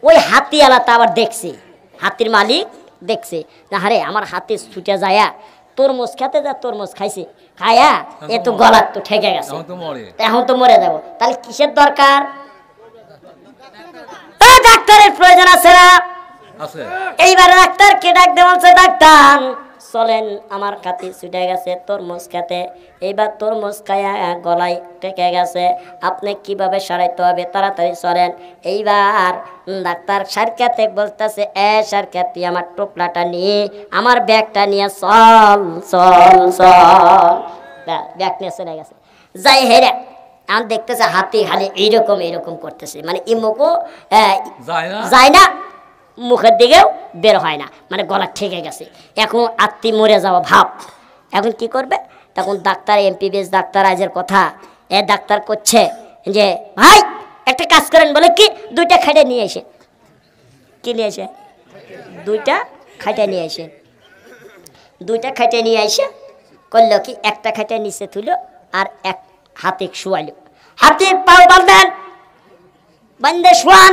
ওই হাতিওয়ালা তা আবার দেখছে হাতির মালিক দেখছে না হারে আমার হাতি ছুটে যায়া তরমুজ খেতে যা তরমুজ খাইছে খায়া এ তো গলার তো ঠেকে গেছে এখন তো মরে যাব তাহলে কিসের দরকার ডাক্তারের প্রয়োজন আছে না এইবার ডাক্তার কে ডাক দে বলছে ডাক্তার চলেন আমার কাতি ছুটে গেছে তরমুজ খেতে এইবার তরমুজ খায়া গলায় ঠেকে গেছে আপনি কিভাবে সারাইতে হবে তাড়াতাড়ি চলেন এইবার ডাক্তার সারকাতে বলতেছে সারকাত তুই আমার টোপলাটা নিয়ে আমার ব্যাগটা নিয়ে চল চল চল ব্যাগ নিয়ে চলে গেছে যাই হেরে এখন দেখতেছে হাতি খালি এইরকম এইরকম করতেছে মানে ইমুকও যায় না মুখের দিকেও বের হয় না মানে গলা ঠেকে গেছে এখন আত্মি মরে যাওয়া ভাব এখন কি করবে তখন ডাক্তার এমবিবিএস ডাক্তার আজের কথা ডাক্তার করছে যে ভাই একটা কাজ করেন বলে কি 2টা খাইটে নিয়ে এসে কি নিয়ে এসে 2টা খাইটে নিয়ে এসে 2টা খাইটে নিয়ে এসে করলো কি একটা খাইটে নিচে তুলো আর এক হাতে শুয়াইল হাতে পাও বাঁধেন বান্ধে শুয়ান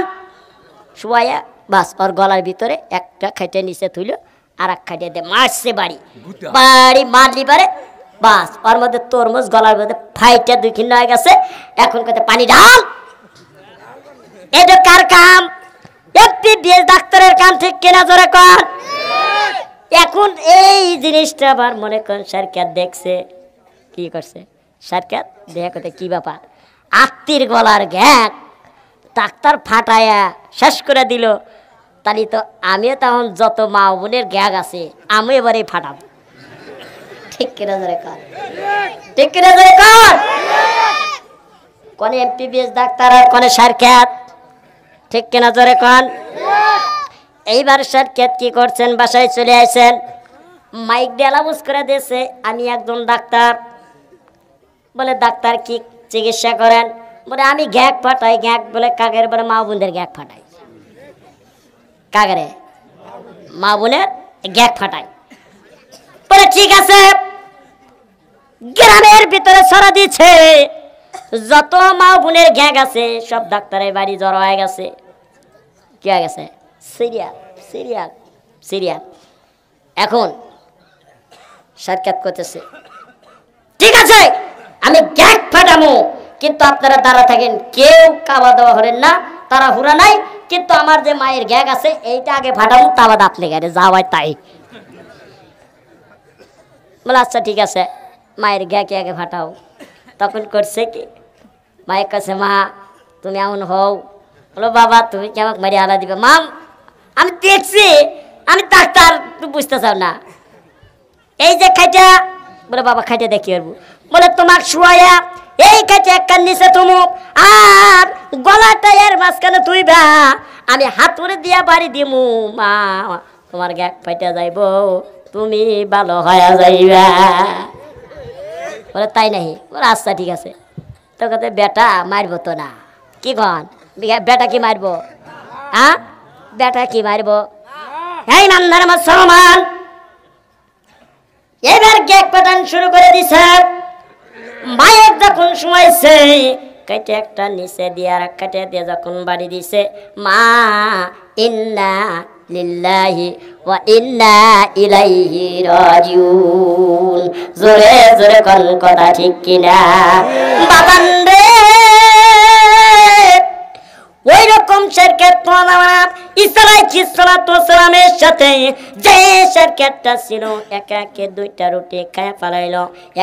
শুয়াইয়া বাস ওর গলার ভিতরে একটা খাইটে নিচে তুইল আর এক খাইটে দিয়ে মারছে বাড়ি মারলি পারে বাস ওর মধ্যে তরমুজ গলার মধ্যে ফাইটে 2 খিন্ন হয়ে গেছে এখন কত পানি ঢাল এটা কার কাম এমবিবিএস ডাক্তারের কাম ঠিক কিনা জোরে কর এখন এই জিনিসটা আবার মনে করেন সরকার দেখছে কি করছে সরকার দেখতে কি ব্যাপার আত্মীর গলার গ্যাক ডাক্তার ফাটায়া শেষ করে দিল তাহলে তো আমিও তখন যত মা বোনের গ্যাগ আছে আমি এবারে ফাটাবো ঠিক কিনা জোরে কর ঠিক কিনা জোরে কর কোনে এমবিবিএস ডাক্তার আর কোনে সরকার ঠিক কিনা জোরে কর এইবার সরকার কি করছেন বাসায় চলে আসেন মাইক দিয়ে আলাউন্স করে দিয়েছে আমি একজন ডাক্তার বলে ডাক্তার কি চিকিৎসা করেন বলে আমি গ্যাগ ফাটাই গ্যাগ বলে কাকের বলে মা বোনদের গ্যাগ ফাটাই কাকেরে মা বোনের গ্যাগ ফাটাই বলে ঠিক আছে গ্রামের ভিতরে ছড়া দিচ্ছে যত মা বোনের গ্যাগ আছে সব ডাক্তারের বাড়ি জড়ো হয়ে গেছে কি হয়ে গেছে সিরিয়াল সিরিয়াল সিরিয়াল এখন সাক্ষাৎ করতেছে, ঠিক আছে আমি গ্যাগ ফাটামো, কিন্তু আপনারা দাঁড়া থাকেন, কেউ খাওয়া দাওয়া হলেন না, তারা হুরা নাই, কিন্তু আমার যে মায়ের গ্যাগ আছে এইটা আগে ফাটামো, তা বাদ আপনি গেলে যাওয়াই তাই। বলে আচ্ছা ঠিক আছে, মায়ের গ্যাকে আগে ফাটাও। তখন করছে কি, মায়ের কাছে, মা তুমি এমন হও। বলো বাবা তুমি কি আমাকে মারি হালা দিবে? মা আমি দেখছি, আমি ডাক্তার, তুমি বুঝতে চাও না, এই যে খাইটা। বলে বাবা খাইটা দেখি পারবো। বলে তোমাকে শুয়াইয়া এই খাইটা একখান নিচে তুমুক আর গলাটা এর মাঝখানে তুইবা, আমি হাতুড়ে দিয়া বাড়ি দিমু, মা তোমার গ্যাক ফাইটা যাইব, তুমি ভালো হয়ে যাইবা। বলে তাই নাহি? বলে আচ্ছা ঠিক আছে। তো কথা বেটা মারবো তো না, কি কন বেটা কি মারবো? হ্যাঁ বেটা কি মারবো? এই নান্দার মুসলমান এবার গ্যাগ পাঠান শুরু করে দিছে। মায়ের যখন শুয়াইছে কেটে একটা নিচে দিয়ে আর কেটে দিয়ে যখন বাড়ি দিছে, মা ইন্না লিল্লাহি ওয়া ইন্না ইলাইহি রাজিউন। জোরে জোরে কোন কথা ঠিক কিনা? বাবান রে ওই রকম শেরকেট ইসরাইলের সাথে যে শেরকেটটা ছিল, একা একে দুইটা রুটি খায় ফেলাইল।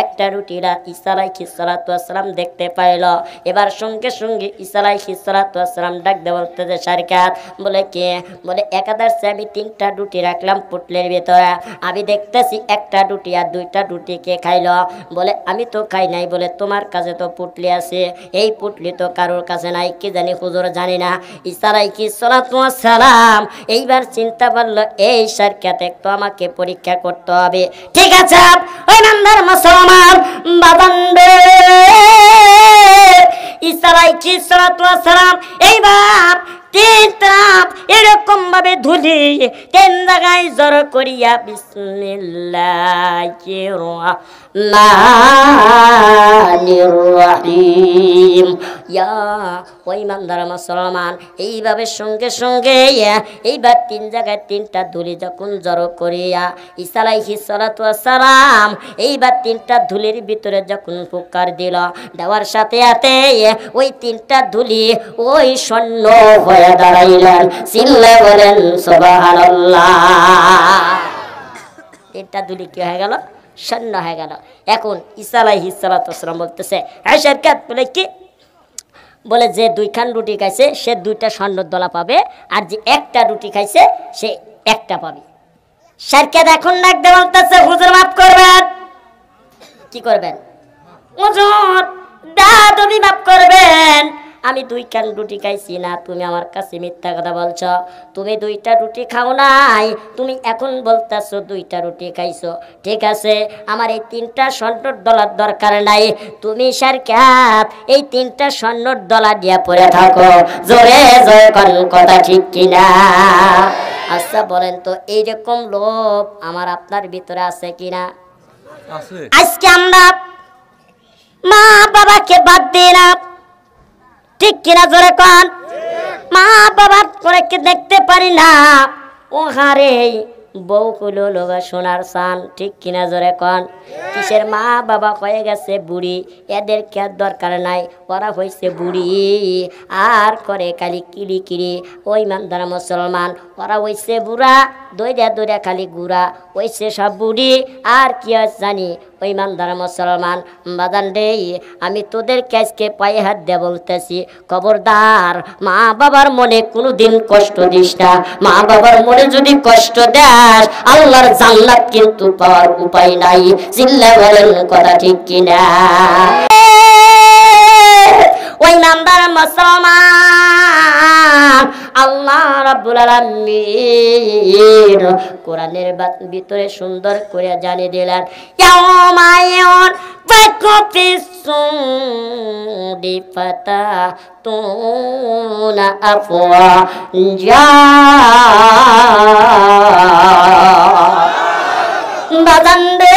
একটা রুটিরা ইসরাইল দেখতে পাইল। এবার সঙ্গে সঙ্গে ইসরাইল ডাক দে বলতে যে শেরকেট, বলে কে? বলে একাদারসে আমি 3টা রুটি রাখলাম পুটলের ভিতরে, আমি দেখতেছি একটা রুটি আর 2টা রুটি কে খাইল। বলে আমি তো খাই নাই। বলে তোমার কাছে তো পুটলি আছে, এই পুটলি তো কারোর কাছে নাই, কি জানি হুজুর জানি না। ইসরাইল এইবার চিন্তা করলো এই শেরকেট তো আমাকে পরীক্ষা করতে হবে। ঠিক আছে ওই নান্দার মুসলমান বাবান রে, ইসরাইল এইবার 3টা এরকম ভাবে ধুলি 3 জায়গায় জড় করিয়া বিসমিল্লাহির রহমানির রহিম, ইয়া ওই ইমানদার মুসলমান এইভাবে সঙ্গে সঙ্গে এইবার 3 জায়গায় 3টা ধুলি যখন জড় করিয়া ইসরাইল এইবার 3টা ধুলির ভিতরে যখন ফুৎকার দিল, দেওয়ার সাথে সাথে ওই 3টা ধুলি ওই স্বর্ণ হয়ে দাঁড়াইলেন। চিল্লে বলেন সুবহানাল্লাহ। 3টা ধুলি কি হয়ে গেল? স্বর্ণ হয়ে গেল। এখন ইসরাইল বলতেছে শেরকেট, বলে কি? বলে যে 2খান রুটি খাইছে সে 2টা স্বর্ণের দলা পাবে, আর যে 1টা রুটি খাইছে সে 1টা পাবে। শেরকেট এখন ডাক দিয়ে বলতেছে হুজুর মাফ করবেন। কি করবেন? হুজুর দাদুনি মাফ করবেন, আমি 2খান রুটি খাইছি না, তুমি আমার কাছে মিথ্যা কথা বলছ। তুমি 2টা রুটি খাও নাই, তুমি এখন বলতেছো 2টা রুটি খাইছো। ঠিক আছে আমার এই 3টা স্বর্ণের ডলার দরকার নাই, তুমি শেরকেট এই 3টা স্বর্ণের ডলার দিয়া পড়ে থাকো। জোরে জোরে কোন কথা ঠিক কিনা? আচ্ছা বলেন তো এইরকম লোভ আমার আপনার ভিতরে আছে কিনা? আজকে আমরা মা বাবাকে বাদ দিই না, ঠিক কিনা? জোরে কোন। মা বাবার করে কি দেখতে পারি না? ও হারে বউ হলো লোক সোনার চান, ঠিক কিনা? জোরে কোন। কিসের মা বাবা হয়ে গেছে বুড়ি, এদের কে দরকার নাই, ওরা হয়েছে বুড়ি আর করে খালি কিরি কিরি। ওই ইমানদার মুসলমান ওরা হয়েছে বুড়া, দইরা দইরা খালি গুড়া, হয়েছে সব বুড়ি। আর কি জানি ওই ইমানদার মুসলমান বাদান রে, আমি তোদের কাজকে পায়ে হাত দিয়ে বলতেছি, খবরদার মা বাবার মনে কোনোদিন কষ্ট দিস না। মা বাবার মনে যদি কষ্ট দেস আল্লাহর জান্নাত কিন্তু পাওয়ার উপায় নাই। চিল্লা বলেন কথা ঠিক কিনা? ওই নামদার মুসলমান আল্লাহ রাব্বুল আলামিন কোরআনের ভিতরে সুন্দর করে জানিয়ে দিলেন, ইয়াউমায়ুন ফাকুফিসুদি ফাতাতুনা আফওয়াজা। বাজান রে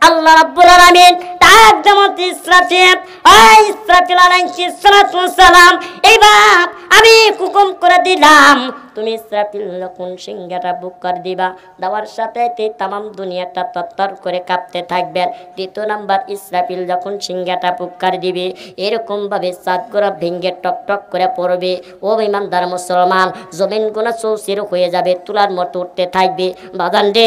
আল্লাহ রাব্বুল আলামিন এইবার আমি হুকুম করে দিলাম তুমি ইসরাফিল যখন সিংহাটা বুক করে দিবা, দেওয়ার সাথে তামাম দুনিয়াটা তত্তর করে কাঁপতে থাকবেন। দ্বিতীয় নাম্বার, ইসরাফিল যখন সিংহাটা বুক করে দিবে, এরকম ভাবে চাঁদগুলো ভেঙে টক টক করে পড়বে। ও ইমানদার মুসলমান, জমিনগুলো চৌচির হয়ে যাবে, তুলার মতো উঠতে থাকবে। বাজান রে,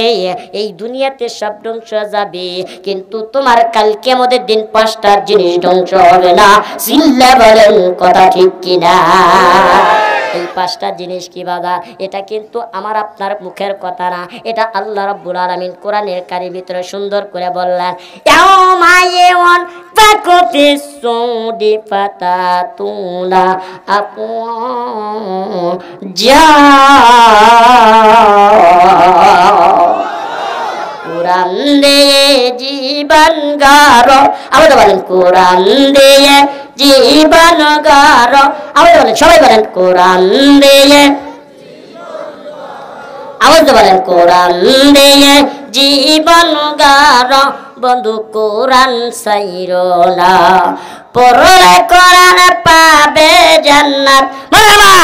এই দুনিয়াতে সব ধ্বংস যাবে, কিন্তু তোমার কালকে আমাদের দিন 5টা জিনিস ধ্বংস হবে না। চিল্লা বলেন কথা ঠিক কিনা? এই 5টা জিনিস কি বাজার? এটা কিন্তু আমার আপনার মুখের কথা না, এটা আল্লাহ রাব্বুল আলামিন কোরআনের কারির ভিতরে সুন্দর করে বললেন। ইয়াউমায়ুন ফাকুতিস সুদি ফাতাতুনা আপু যা কোরআন দিয়ে জীবন গারো, আবার বলেন কোরআন দিয়ে জীবন গারো, আবার বলেন সবাই বলেন কোরআন দিয়ে, আবার বলেন কোরআন দিয়ে জীবন গারো, বন্ধু কোরআন সাইরো না, পড়লে কোরআন পাবে জান্নাত, বাবা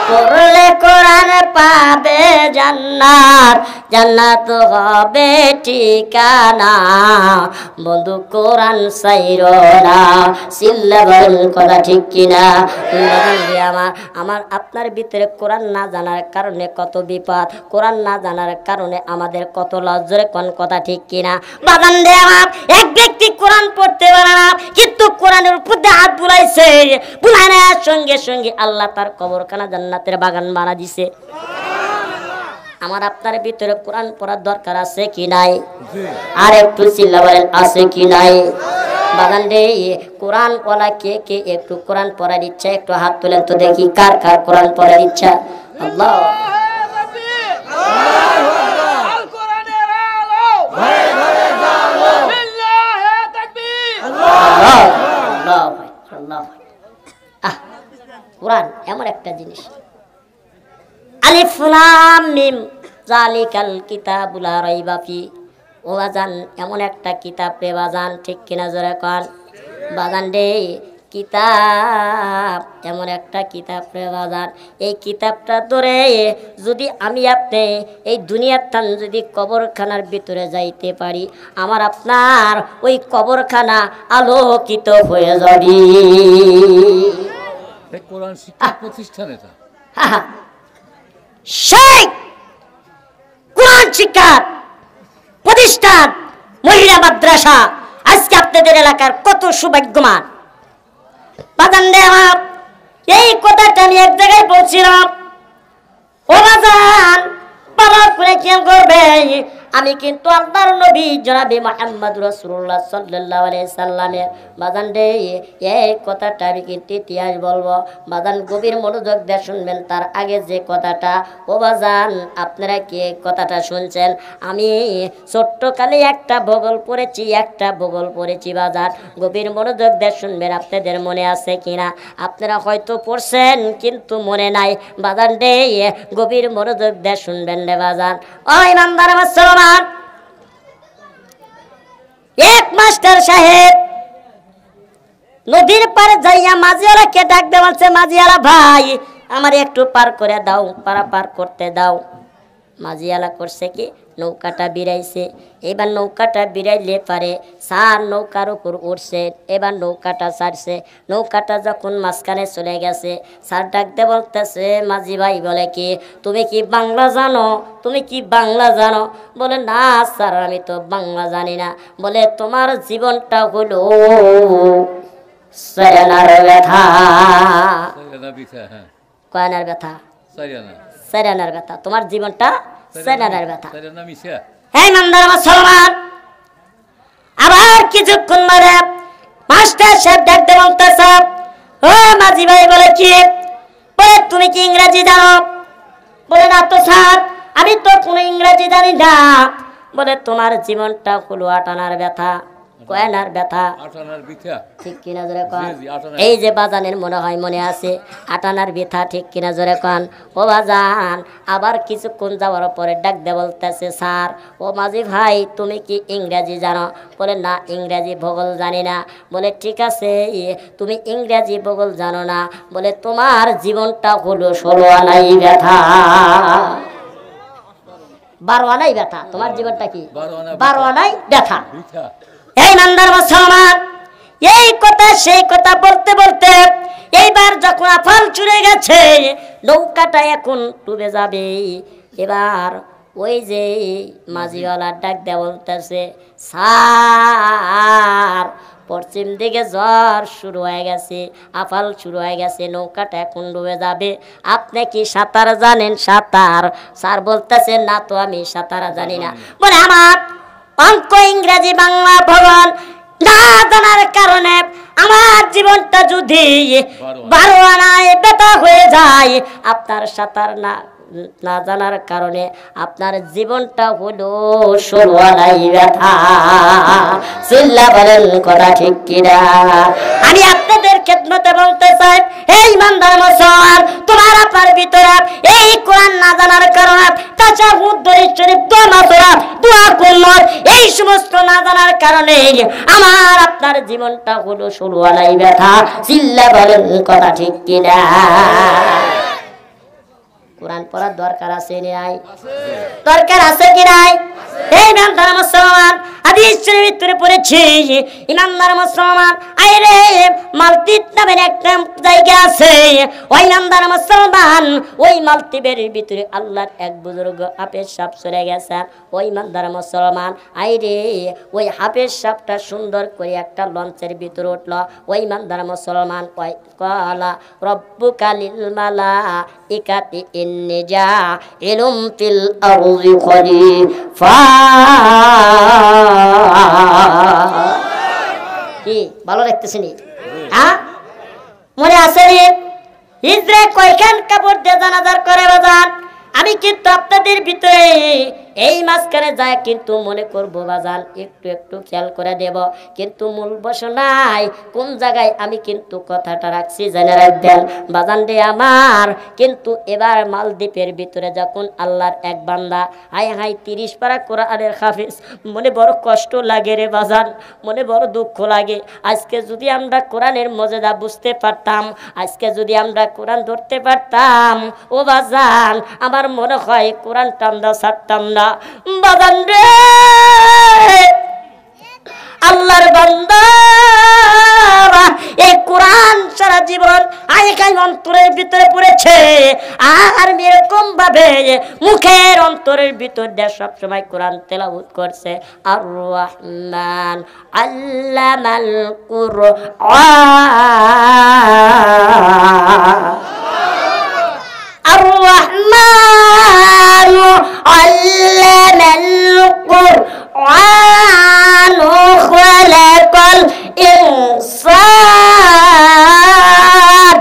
পড়লে কোরআন পাবে জান্নাত, জান্নাত হবে ঠিকানা, বন্ধু কোরআন সাইরো না। চিল্লা বলেন কথা ঠিক কিনা? আমার আপনার ভিতরে কোরআন না জানার কারণে কত বিপদ, কোরআন না জানার কারণে আমাদের কত লজ্জার, কোন কথা ঠিক কিনা? বাগান রে আমার, এক ব্যক্তি কোরআন পড়তে পারে না, কিন্তু কোরআনের উপর দিয়ে হাত বুলাইছে, বুলানোর সঙ্গে সঙ্গে আল্লাহ তার কবরখানা জান্নাতের বাগান বানা দিছে। আমার আপনার ভিতরে কোরআন পড়ার দরকার আছে কি নাই? আর একটু চিল্লা বলেন আছে কি নাই? বাগান রে, কোরআন ওয়ালা কে কে একটু কোরআন পড়ার ইচ্ছা একটু হাত তুলেন তো দেখি, কার কার কোরআন পড়ার ইচ্ছা? আল্লাহ কোরআন এমন একটা জিনিস, আলিফ লাম মিম যালিকাল কিতাবুল লা রাইবা ফি, ও বাজান এমন একটা কিতাব রে বাজান, ঠিক কিনা জোরে কোন? বাজান রে, কিতাব এমন একটা কিতাব রে বাজান, এই কিতাবটা ধরে যদি আমি আপনি এই দুনিয়ার টান যদি কবরখানার ভিতরে যাইতে পারি, আমার আপনার ওই কবরখানা আলোকিত হয়ে যাবে। কোরআন শিক্ষা প্রতিষ্ঠান এটা, সেই কোরআন শিক্ষা প্রতিষ্ঠান মহিলা মাদ্রাসা আজকে আপনাদের এলাকার কত সৌভাগ্যমান। বাজান রে আমার, এই কথাটা আমি এক জায়গায় বলছিলাম, ও বাজান ভালো করে খেয়াল করবে, আমি কিন্তু আল্লাহর নবী জনাবে মুহাম্মদ রাসূলুল্লাহ সাল্লাল্লাহু আলাইহি সাল্লামের বাজান রে এই কথাটা আমি কিন্তু ইতিহাস বলবো, বাজান গভীর মনোযোগ দিয়ে শুনবেন। তার আগে যে কথাটা, ও বাজান আপনারা কি কথাটা শুনছেন? আমি ছোট্টকালে একটা ভূগোল পড়েছি বাজান, গভীর মনোযোগ দিয়ে শুনবেন। আপনাদের মনে আছে কিনা? আপনারা হয়তো পড়ছেন কিন্তু মনে নাই, বাজান রে গভীর মনোযোগ দিয়ে শুনবেন রে বাজান। ও ইমানদার মুসলমান, এক মাস্টার সাহেব নদীর পারে যাইয়া মাঝিয়ালাকে ডাক দিয়ে বলছে, মাঝিয়ালা ভাই আমার একটু পার করে দাও, পার করতে দাও। মাঝিয়ালা করছে কি, নৌকাটা বিরাইছে, এবার নৌকাটা বিরাইলে পারে সার নৌকার উপর উঠছে, এবার নৌকাটা ছাড়ছে, নৌকাটা যখন মাঝখানে চলে গেছে, স্যার ডাকতে বলতেছে, মাঝি ভাই বলে কি তুমি কি বাংলা জানো? বলে না স্যার আমি তো বাংলা জানি না। বলে তোমার জীবনটা হলো সেরেনার ব্যথা, কয়নার ব্যথা, সেরেনার ব্যথা, তোমার জীবনটা সেরেনার ব্যথা। হ্যাঁ ইমানদার মুসলমান, আবার কিছুক্ষণ পরে মাস্টার সাহেব ডাকতে বলতেছে, ও মাঝি ভাই বলে কি, বলে তুমি কি ইংরেজি জানো? বলে না তো স্যার আমি তো কোনো ইংরেজি জানি না। বলে তোমার জীবনটা হলো আটানার ব্যথা, কয়নার ব্যথা, আটানার পিঠা। ঠিক কিনা জোরে কন? জি, আটানার এই যে বাজানের মনে হয় মনে আছে আটানার ব্যথা, ঠিক কিনা জোরে কন? ও বাজান আবার কিছুক্ষণ যাওয়ার পরে ডাক দে বলতেছে, স্যার ও মাঝি ভাই তুমি কি ইংরেজি জানো? বলে না ইংরেজি ভূগোল জানি না। বলে ঠিক আছে তুমি ইংরেজি ভূগোল জানো না, বলে তোমার জীবনটা হলো 16 আনাই ব্যথা, 12 আনাই ব্যথা। তোমার জীবনটা কি? 12 আনাই ব্যথা। পিঠা। এই ইমানদার মুসলমান, এই কথা সেই কথা বলতে বলতে এইবার যখন আফাল চুরে গেছে, নৌকাটা এখন ডুবে যাবে। এবার ওই যে মাঝিওয়ালা ডাক দেয়া বলতেছে, স্যার পশ্চিম দিকে ঝড় শুরু হয়ে গেছে, আফাল শুরু হয়ে গেছে, নৌকাটা এখন ডুবে যাবে, আপনি কি সাঁতার জানেন? সাঁতার? স্যার বলতেছে না তো আমি সাঁতার জানি না। বলে আমার অঙ্ক ইংরেজি বাংলা ভূগোল না জানার কারণে আমার জীবনটা যদি 12 আনায় ব্যথা হয়ে যায়, আপনার সাঁতার না জানার কারণে আপনার জীবনটা হলো 16 আনাই ব্যথা। চিল্লা বলেন কথা ঠিক কিনা? আমি আপনাদের খেদমতে বলতে চাই, এই ইমানদার মুসলমান, তোমার আপনার ভিতরে এই কোরআন না জানার কারণে তাশাহুদ শরীফ দোয়া কুনুত এই সমস্ত না জানার কারণে আমার আপনার জীবনটা হলো 16 আনাই ব্যথা। চিল্লা বলেন কথা ঠিক কিনা? কোরআন পড়ার দরকার আছে কি নাই? দরকার আছে কি নাই? এই ইমানদার মুসলমান, হাদিস শরীফের ভিতরে পড়েছি, ইমানদার মুসলমান আইরে মালদ্বীপ নামের একটা জায়গা আছে, ওই ইমানদার মুসলমান ওই মালদ্বীপের ভিতরে আল্লাহর এক বুজুর্গ হাফেজ সাহেব চলে গেছেন। ওই ইমানদার মুসলমান আইরে ওই হাফেজ সাহেবটা সুন্দর করে একটা লঞ্চের ভিতরে উঠলো। ওই ইমানদার মুসলমান ওই কালা রব্বুকা লিল মালাইকাতি ইন্নী জাইলুম ফিল আরদি খলিফা। কি ভালো লাগতেছে নি? হ্যাঁ মনে আছে রে? হিজরে কয়খান কাপড় দিয়ে জানাজার করে বাজান। আমি কিন্তু আপনাদের ভিতরে এই মাঝখানে যায় কিন্তু মনে করবো বাজান, একটু একটু খেয়াল করে দেব, কিন্তু মূল বসনায় কোন জায়গায় আমি কিন্তু কথাটা রাখছি জেনে রাখবেন বাজান রে আমার। কিন্তু এবার মালদ্বীপের ভিতরে যখন আল্লাহর এক বান্দা হাই হাই 30 পারা কোরআনের হাফেজ, মনে বড় কষ্ট লাগে রে বাজান, মনে বড় দুঃখ লাগে। আজকে যদি আমরা কোরআনের মর্যাদা বুঝতে পারতাম, আজকে যদি আমরা কোরআন ধরতে পারতাম, ও বাজান আমার মনে হয় কোরআনটা আমরা ছাড়তাম না বাজান রে। আল্লাহর বান্দা এই কোরআন সারা জীবন আইকাই অন্তরের ভিতরে পড়েছে, আর এরকম ভাবে মুখের অন্তরের ভিতর দিয়ে সবসময় কোরআন তেলাওয়াত করছে। আর রহমান আল্লামাল কুরআন, الرحمن علم القرآن خلق الإنسان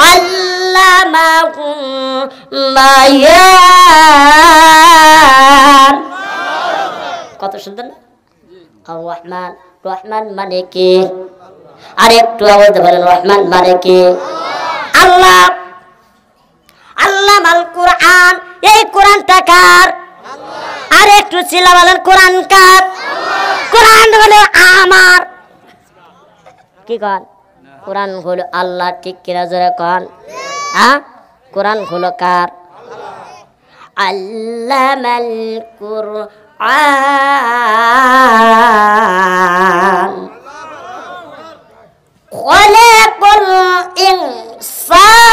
علمه البيان। কত সুন্দর না? আর রহমান, রহমান মানে কি? আর একটু আওয়াজ বলেন, রহমান মানে কি? আল্লাহ। আল্লামাল কুরআন, এই কোরআনটা কার? আর একটু চিল্লা বলেন, কোরআন কার? কোরআন হলো আমার। কি কন? কোরআন হলো আল্লাহ, ঠিক কিনা জোরে কন? হ্যাঁ কোরআন হলো কার? আল্লামাল কুরআন খলাকাল ইনসান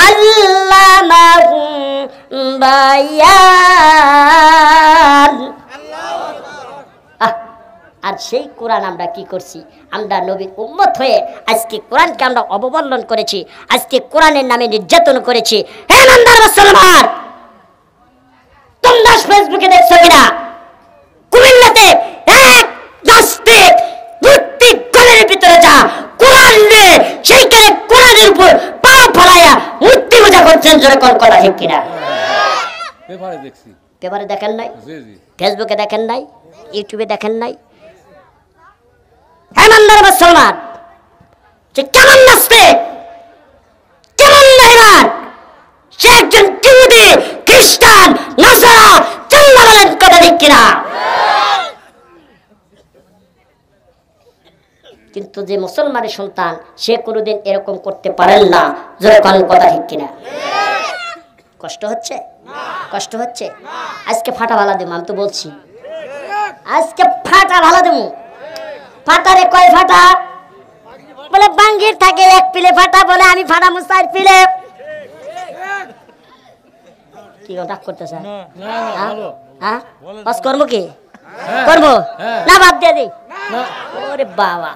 আল্লামাহু বায়ান। আর সেই কোরআন আমরা কি করছি? আমরা নবীর উম্মত হয়ে আজকে কোরআনকে আমরা অবমূল্যায়ন করেছি, আজকে কোরআনের নামে নির্যাতন করেছি। হে ইমানদার মুসলমান, তোমরা ফেসবুকে দেখছো কিনা কুমিল্লাতে এক নাস্তিক মূর্তি গলের ভিতরে যা কোরআন নিয়ে সেইখানে কোরআনের উপর পা ফলাইয়া মূর্তি পূজা করছেন, জোরে কোন কথা ঠিক কিনা? পেপারে দেখছি। পেপারে দেখেন নাই? জি জি। ফেসবুকে দেখেন নাই, ইউটিউবে দেখেন নাই? হেমান্দার মুসলমান সে কেমন নাচবে, কেমন নাইবার, সে একজন ইহুদি, খ্রিস্টান, নাসারা, চিল্লা বলেন কথা ঠিক কিনা? কিন্তু যে মুসলমানের সন্তান সে কোনোদিন এরকম করতে পারেন না, যখন কথা ঠিক কিনা? কষ্ট হচ্ছে, কষ্ট হচ্ছে। আজকে ফাটা ভালা দেবো, আমি তো বলছি আজকে ফাটা ভালা দেবো। ফাটারে কয় ফাটা? বলে বাঙ্গির থাকে এক পিলে ফাটা, বলে আমি ফাটা মুসার পিলে। কি ডাক করতেছে? হ্যাঁ করবো কি করবো না, বাদ দিয়ে দিই। ওরে বাবা,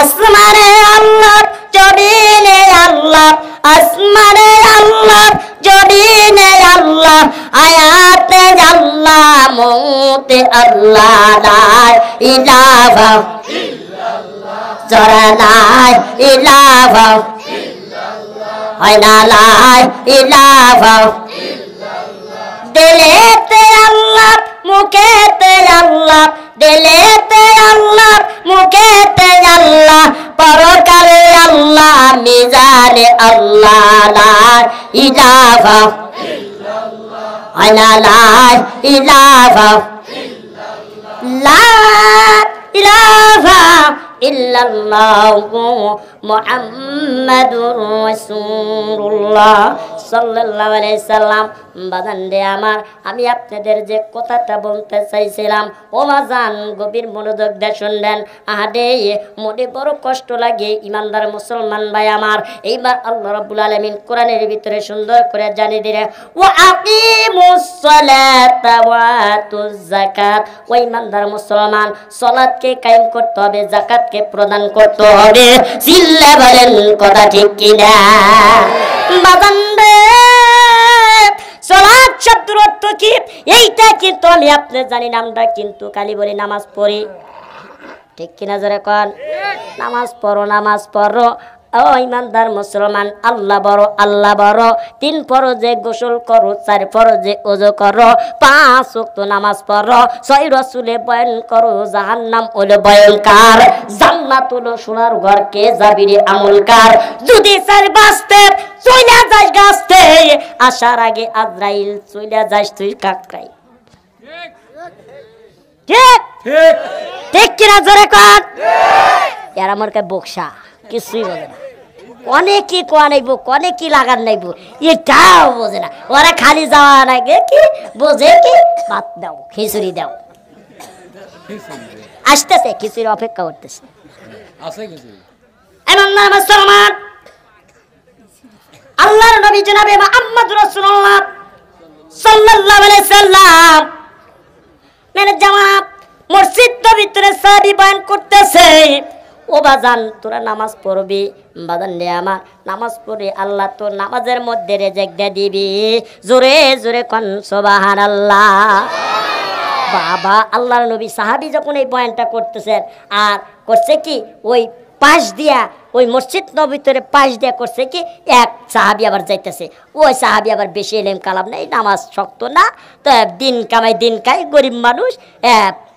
আসমানে আল্লাহ জমিনে আল্লাহ, আসমানে আল্লাহ জমিনে আল্লাহ, আয়াতে আল্লাহ মৌতে আল্লাহ, লা ইলাহা ইল্লাল্লাহ, জোরে লা ইলাহা ইল্লাল্লাহ, হয় না লা ইলাহা ইল্লাল্লাহ। দিলেতে আল্লাহ মুখেতে আল্লাহ, দিলেতে আল্লাহ মুখেতে আল্লাহ, পরকালে আল্লাহ মিজানে আল্লাহ, লা ইলাহা ইল্লাল্লাহ, হয় না লা ইলাহা ইল্লাল্লাহ, লা ইলাহা ইল্লাল্লাহু মুহাম্মাদুর রাসূলুল্লাহ সাল্লাল্লাহু আলাইহি সাল্লাম। বাজান রে আমার, আমি আপনাদের যে কথাটা বলতে চাইছিলাম, ও বাজান গভীর মনোযোগ দিয়ে শুনলেন। আহারে মনে বড় কষ্ট লাগে ইমানদার মুসলমান ভাই আমার। এইবার আল্লাহ রাব্বুল আলামিন কোরআনের ভিতরে সুন্দর করে জানিয়ে দিলেন, ওয়া আকিমুস সালাতা ওয়া আতুজ যাকাত। ওই ইমানদার মুসলমান, সালাতকে কায়েম করতে হবে, যাকাতকে প্রদান করতে হবে। চিল্লা বলেন কথা ঠিক কিনা? বাজান রে, সালাত শব্দের অর্থ কি এইটা কিন্তু আমি আপনি জানি না, আমরা কিন্তু খালি বলি নামাজ পড়ি, ঠিক কিনা জোরে কোন? নামাজ পড়ো, নামাজ পড়ো। ও ইমানদার মুসলমান, আল্লাহ বড়, আল্লাহ বড়। 3 ফরজে গোসল করো, 4 ফরজে ওযু করো, 5 ওয়াক্ত নামাজ পড়ো, 6 রাসূলে বয়ান করো, জাহান্নাম হলো ভয়ঙ্কর, জান্নাত হলো সোনার ঘর, কে যাবি রে আমলকার। যদি 4 বাজতে চইলা যাস গাছতে, আসার আগে আজরাইল চইলা যাস তুই কাকরাই। ঠিক ঠিক ঠিক কিনা জোরে কর? এরা আমার কে বকশা, কিছুই বলে না। অনেকে কোয়া নাইব, অনেকে লাগান নাইব, এটাও বোঝে না। ওরা খালি যাওয়া নাকি কি বোঝে কি? ভাত দাও, খিচুড়ি দাও, আসতেছে খিচুড়ি অপেক্ষা করতেছে। মুসলমান, আল্লাহর নবী জনাবে মুহাম্মদ রাসূলুল্লাহ সাল্লাল্লাহু আলাইহি সাল্লাম মেনে জামাত মসজিদের ভিতরে সাহাবী বয়ান করতেছে, ও বাজান তোরা নামাজ পড়বি। বাজান রে আমার, নামাজ পড়ে আল্লাহ তোর নামাজের মধ্যে রেজেক দিয়ে দিবি। জোরে জোরে কোন সুবহানাল্লাহ। বাবা, আল্লাহর নবী সাহাবী যখন এই বয়ানটা করতেছেন, আর করছে কি ওই পাশ দিয়া, ওই মসজিদ নববীর পাশ দিয়া করছে কি এক সাহাবী আবার যাইতেছে। ওই সাহাবী আবার বেশি এলেম কালাম নাই, নামাজ শক্ত না, তো দিন কামাই দিন খায়, গরিব মানুষ,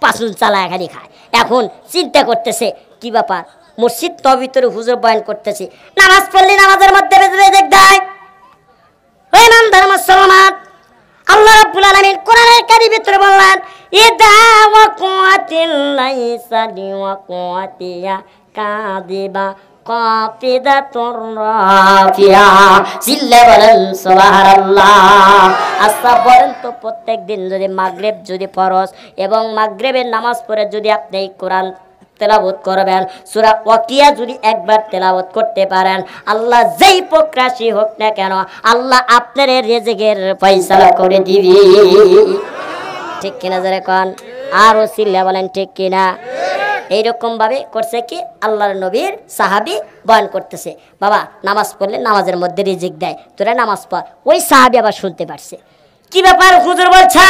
পাঁচুন চালায় খালি খায়। এখন চিন্তা করতেছে কি ব্যাপার, মসজিদ নববীর হুজুর বয়ান করতেছে, নামাজ পড়লে নামাজের মধ্যে রেজেক দেয়। ওই ইমানদার মুসলমান, আল্লাহ রাব্বুল আলামিন কোরআনের কারিমের ভিতরে বললেন, ইদা ওয়াকাতিল লাইসা লিওয়াকাতিয়া কাযিবা কাফিদাতুর রাফিয়া। চিল্লা বলেন সুবহানাল্লাহ। আচ্ছা বলেন তো, প্রত্যেক দিন যদি মাগরিব যদি ফরজ এবং মাগরিবের নামাজ পড়ে যদি আপনি কোরআন তেলাওয়াত করবেন, সূরা ওয়াকিয়া যদি একবার তেলাওয়াত করতে পারেন, আল্লাহ যেই প্রকাশই হোক না কেন, আল্লাহ আপনার রিজিকের ফয়সালা করে দিবে। ঠিক কিনা যারা কোন? আরো চিল্লা বলেন ঠিক কিনা? এইরকম ভাবে করছে কি আল্লাহর নবীর সাহাবী বয়ান করতেছে, বাবা নামাজ পড়লে নামাজের মধ্যে রিজিক দেয়, তোরা নামাজ পড়। ওই সাহাবী আবার শুনতে পারছে, কি ব্যাপার হুজুর বলছে,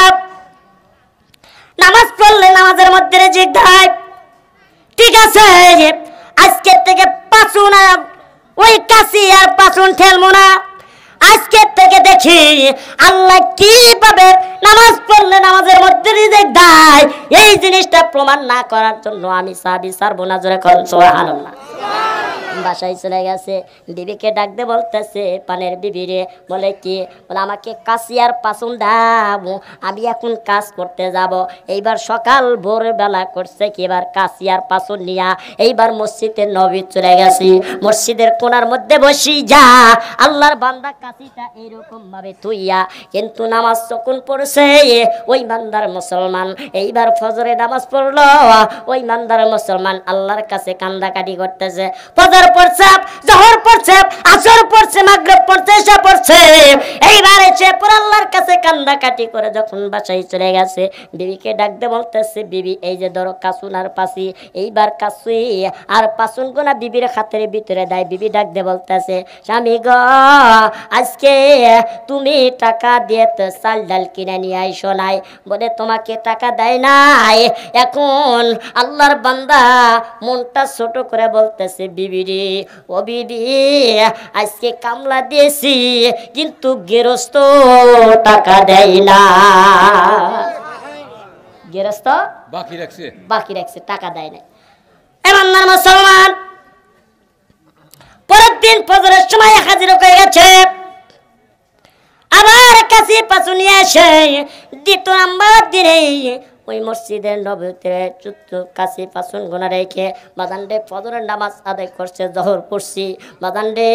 নামাজ পড়লে নামাজের মধ্যে রিজিক দেয়। ঠিক আছে, আজকে থেকে পাঁচুন ওই কাশি আর পাঁচুন ঠেলবো না। আজকে থেকে দেখি আল্লাহ কিভাবে নামাজ পড়লে নামাজের মধ্যে রিজিক দেয়। এই জিনিসটা প্রমাণ না করার জন্য আমি সাবি সারবো না। জোরে কোন সুবহানাল্লাহ। বাসায় চলে গেছে, বিবিকে ডাক দে বলতেছে পানের বিবিরে, বলে কি, বলে আমাকে কাশিয়ার পাসুন দাও, আমি এখন কাজ করতে যাব। এইবার সকাল ভোরবেলা করছে কি, এবার কাশিয়ার পাসুন নিয়া এইবার মসজিদে নবী চলে গেছি। মসজিদের কোণার মধ্যে বসি যা আল্লাহর বান্দা কাশিটা এইরকম ভাবে তুইয়া, কিন্তু নামাজ যখন পড়ছে ওই বান্দার মুসলমান এইবার ফজরে নামাজ পড়লো, ওই বান্দার মুসলমান আল্লাহর কাছে কান্দাকাটি করতেছে। ফজর পড়ছে, জোহর পড়ছে, আসর পড়ছে, মাগরিব পড়ছে, এশা পড়ছে, এইবার এসে পর আল্লাহর কাছে কান্দাকাটি করে যখন বাসায় চলে গেছে, বিবিকে ডাক দে বলতেছে, বিবি এই যে ধরো কাসুন আর পাসি, এইবার কাসুই আর পাসুন গোনা বিবির হাতের ভিতরে দেয়। বিবি ডাক দে বলতেছে, স্বামী গ আজকে তুমি টাকা দিয়ে তো চাল ডাল কিনে নিয়ে আইসো নাই। বলে তোমাকে টাকা দেয় নাই। এখন আল্লাহর বান্দা মনটা ছোট করে বলতেছে, বিবি রে, ও বিবি আজকে কামলা দিয়েছি কিন্তু গেরস্ত টাকা দেয় না। গেরস্ত বাকি রাখছে, টাকা দেয় না। এমন মুসলমান পরের দিন ফজরের সময় হাজির হয়ে গেছে, আবার কাছে পাশু নিয়ে আসে। দ্বিতীয় নাম্বার দিনে ওই মসজিদের নবীতে কাছে পাঁচুন গোনা রেখে বাজানডে ফজরের নামাজ আদায় করছে। জহর পড়ছি বাজানডে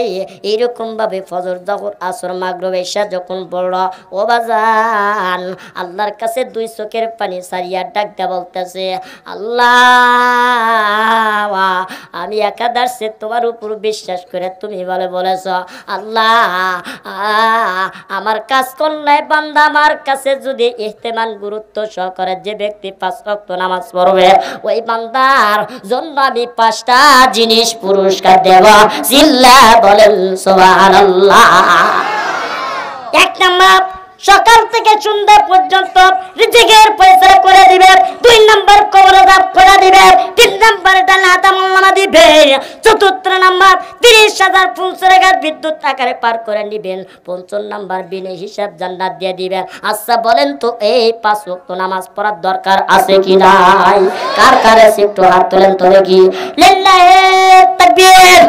এইরকমভাবে ফজর, জহর, আসর, মাগরিব, এশা যখন পড়ল, ও বাজান আল্লাহর কাছে দুই চোখের পানি সারিয়া ডাক দেয়া বলতেছে, আল্লাহ আমি একাদারছে তোমার উপর বিশ্বাস করে তুমি বলেছ আল্লাহ আমার কাজ করলে বান্দা আমার কাছে যদি ইহতেমাম গুরুত্ব সহকারে যে ব্যক্তি 5 ওয়াক্ত নামাজ পড়বে, ওই বান্দার জন্য আমি 5টা জিনিস পুরস্কার দেব। জিল্লা বলেন সুবহানাল্লাহ। 1 নাম্বার, সকাল থেকে সন্ধ্যা পর্যন্ত রিজিকের পয়সা করে দিবে। 2 নাম্বার, কবর আযাব করে দিবে। 3 নাম্বার, ডানাত আমলনামা দিবে। 4 নাম্বার, 30,000 ফুলসরেগার বিদ্যুৎ আকারে পার করে নিবেন। 5 নাম্বার, বিনা হিসাব জান্নাত দিয়ে দিবেন। আচ্ছা বলেন তো এই 5 ওয়াক্ত নামাজ পড়ার দরকার আছে কি নাই? কার কার আছে একটু হাত তোলেন তো দেখি। লিল্লাহি তাকবীর,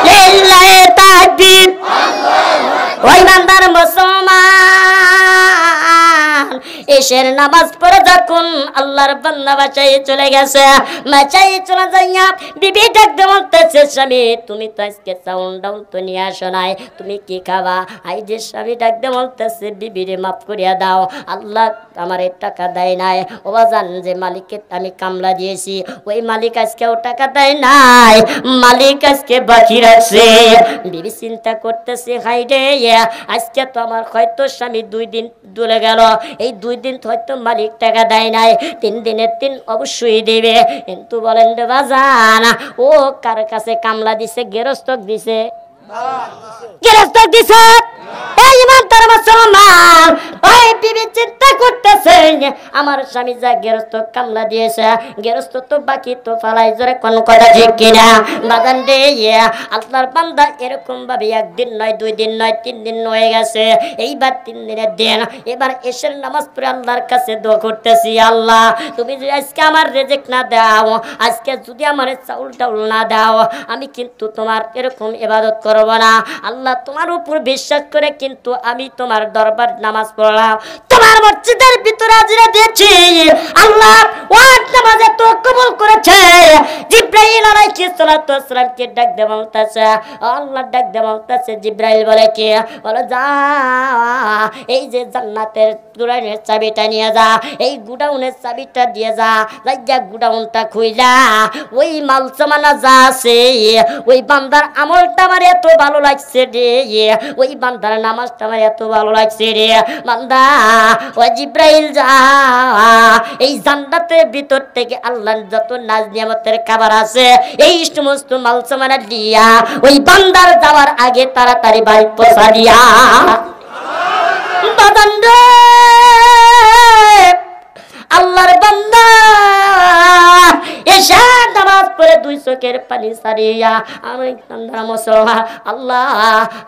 লিল্লাহি তাকবীর। ওই বান্দার মুসলমান এশের নামাজ পড়ে যখন আল্লাহর বান্দা বাঁচাই চলে গেছে, বাঁচাই চলে যাইয়া বিবি ডাক দে বলতেছে, স্বামী তুমি তো আজকে সাউন্ড ডাউন তো নিয়ে আসো নাই, তুমি কি খাবা? আই যে স্বামী ডাক দে বলতেছে, বিবিরে মাফ করিয়া দাও, আল্লাহ আমার টাকা দেয় নাই। ও বাজান যে মালিককে আমি কামলা দিয়েছি ওই মালিক আজকেও টাকা দেয় নাই, মালিক আজকে বাকি রাখছে। বিবি চিন্তা করতেছে, হাই রে আজকে তো আমার হয়তো স্বামী 2 দিন চলে গেল, এই 2 দিন হয়তো মালিক টাকা দেয় নাই, 3 দিনের 3 অবশ্যই দেবে। কিন্তু বলেন রে বাজান, ও কার কাছে কামলা দিছে? গেরস্তক দিছে, গেরস্তক দিছে। এই ইমানদার মুসলমান ওই বিবি চিন্তা করতেছে, আমার স্বামী যা গেরস্ত কামলা দিয়েছে, গেরস্ত তো বাকি তো ফালাই। জোরে কোন কথা ঠিক কিনা? বাজান রে আল্লাহর বান্দা এরকম ভাবে 1 দিন নয়, 2 দিন নয়, 3 দিন হয়ে গেছে। এইবার 3 দিনের দিন, এবার এশার নামাজ পড়ে আল্লাহর কাছে দোয়া করতেছি, আল্লাহ তুমি যদি আজকে আমার রিজিক না দাও, আজকে যদি আমার চাউল টাউল না দাও, আমি কিন্তু তোমার এরকম ইবাদত করব না। আল্লাহ তোমার উপর বিশ্বাস করে কিন্তু আমি তোমার দরবার নামাজ পড়লাম, তোমার মসজিদের ভিতরে হাজিরা দিয়েছি। আল্লাহ ওয়াজ নামাজে তো কবুল করেছে। জিবরাইল আলাইহিস সালাতু ওয়াস সালামকে ডাক দে বলতেছে, আল্লাহ ডাক দে বলতেছে, জিবরাইল বলে কি, বলে যা এই যে জান্নাতের গুডাউনের চাবিটা নিয়ে যা, এই গুডাউনের চাবিটা দিয়ে যা, যাইয়া গুডাউনটা খুইলা ওই মাল সামানা যা আছে, ওই বান্দার আমলটা আমার এত ভালো লাগছে রে, ওই বান্দার নামাজটা আমার এত ভালো লাগছে রে বান্দা, ও জিবরাইল যা এই জান্নাতের ভিতর থেকে আল্লাহর যত নাজ নিয়ামতের খাবার আছে এই সমস্ত মাল সামানা দিয়া ওই বান্দার যাওয়ার আগে তাড়াতাড়ি বাড়ি পৌঁছা দিয়া। আল্লাহ আল্লাহর বান্দা এশা নামাজ পড়ে দুই চোখের পানি ছাড়িয়া আমি কান্দার মুসলমান আল্লাহ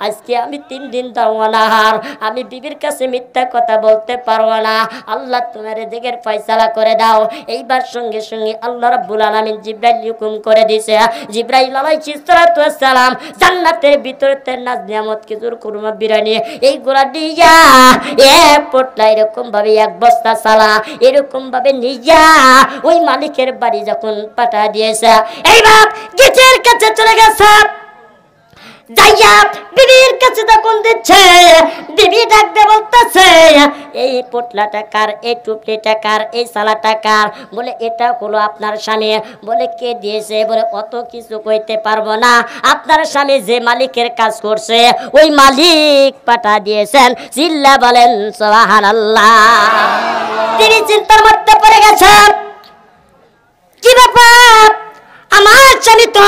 আজকে আমি 3 দিন দাওয়ানার আমি বিবির কাছে মিথ্যা কথা বলতে পারবো না আল্লাহ তোমার দিকের ফয়সালা করে দাও এইবার সঙ্গে সঙ্গে আল্লাহ রাব্বুল আলামিন জিবরাইল হুকুম করে দিয়েছে জিবরাইল আলাইহিস সালাতু ওয়াস সালাম জান্নাতের ভিতরে নাজ নিয়ামত খেজুর কুরমা বিরিয়ানি এইগুলা দিয়া এক পোটলা এরকম ভাবে এক বস্তা সালা এরকম ভাবে নিয়া ওই মালিকের বাড়ি যখন পাঠা দিয়েছে এইবার গেটের কাছে চলে গেছে যাইয়া বিবির কাছে তখন দিচ্ছে বিবি ডাকতে বলতেছে এই পোটলাটা কার এই টুপলিটা কার এই সালাটা কার বলে এটা হলো আপনার স্বামী বলে কে দিয়েছে বলে অত কিছু কইতে পারবো না আপনার স্বামী যে মালিকের কাজ করছে ওই মালিক পাঠা দিয়েছেন চিল্লা বলেন সুবহানাল্লাহ তিনি চিন্তার মধ্যে পড়ে গেছেন কি ব্যাপার আমার স্বামী তো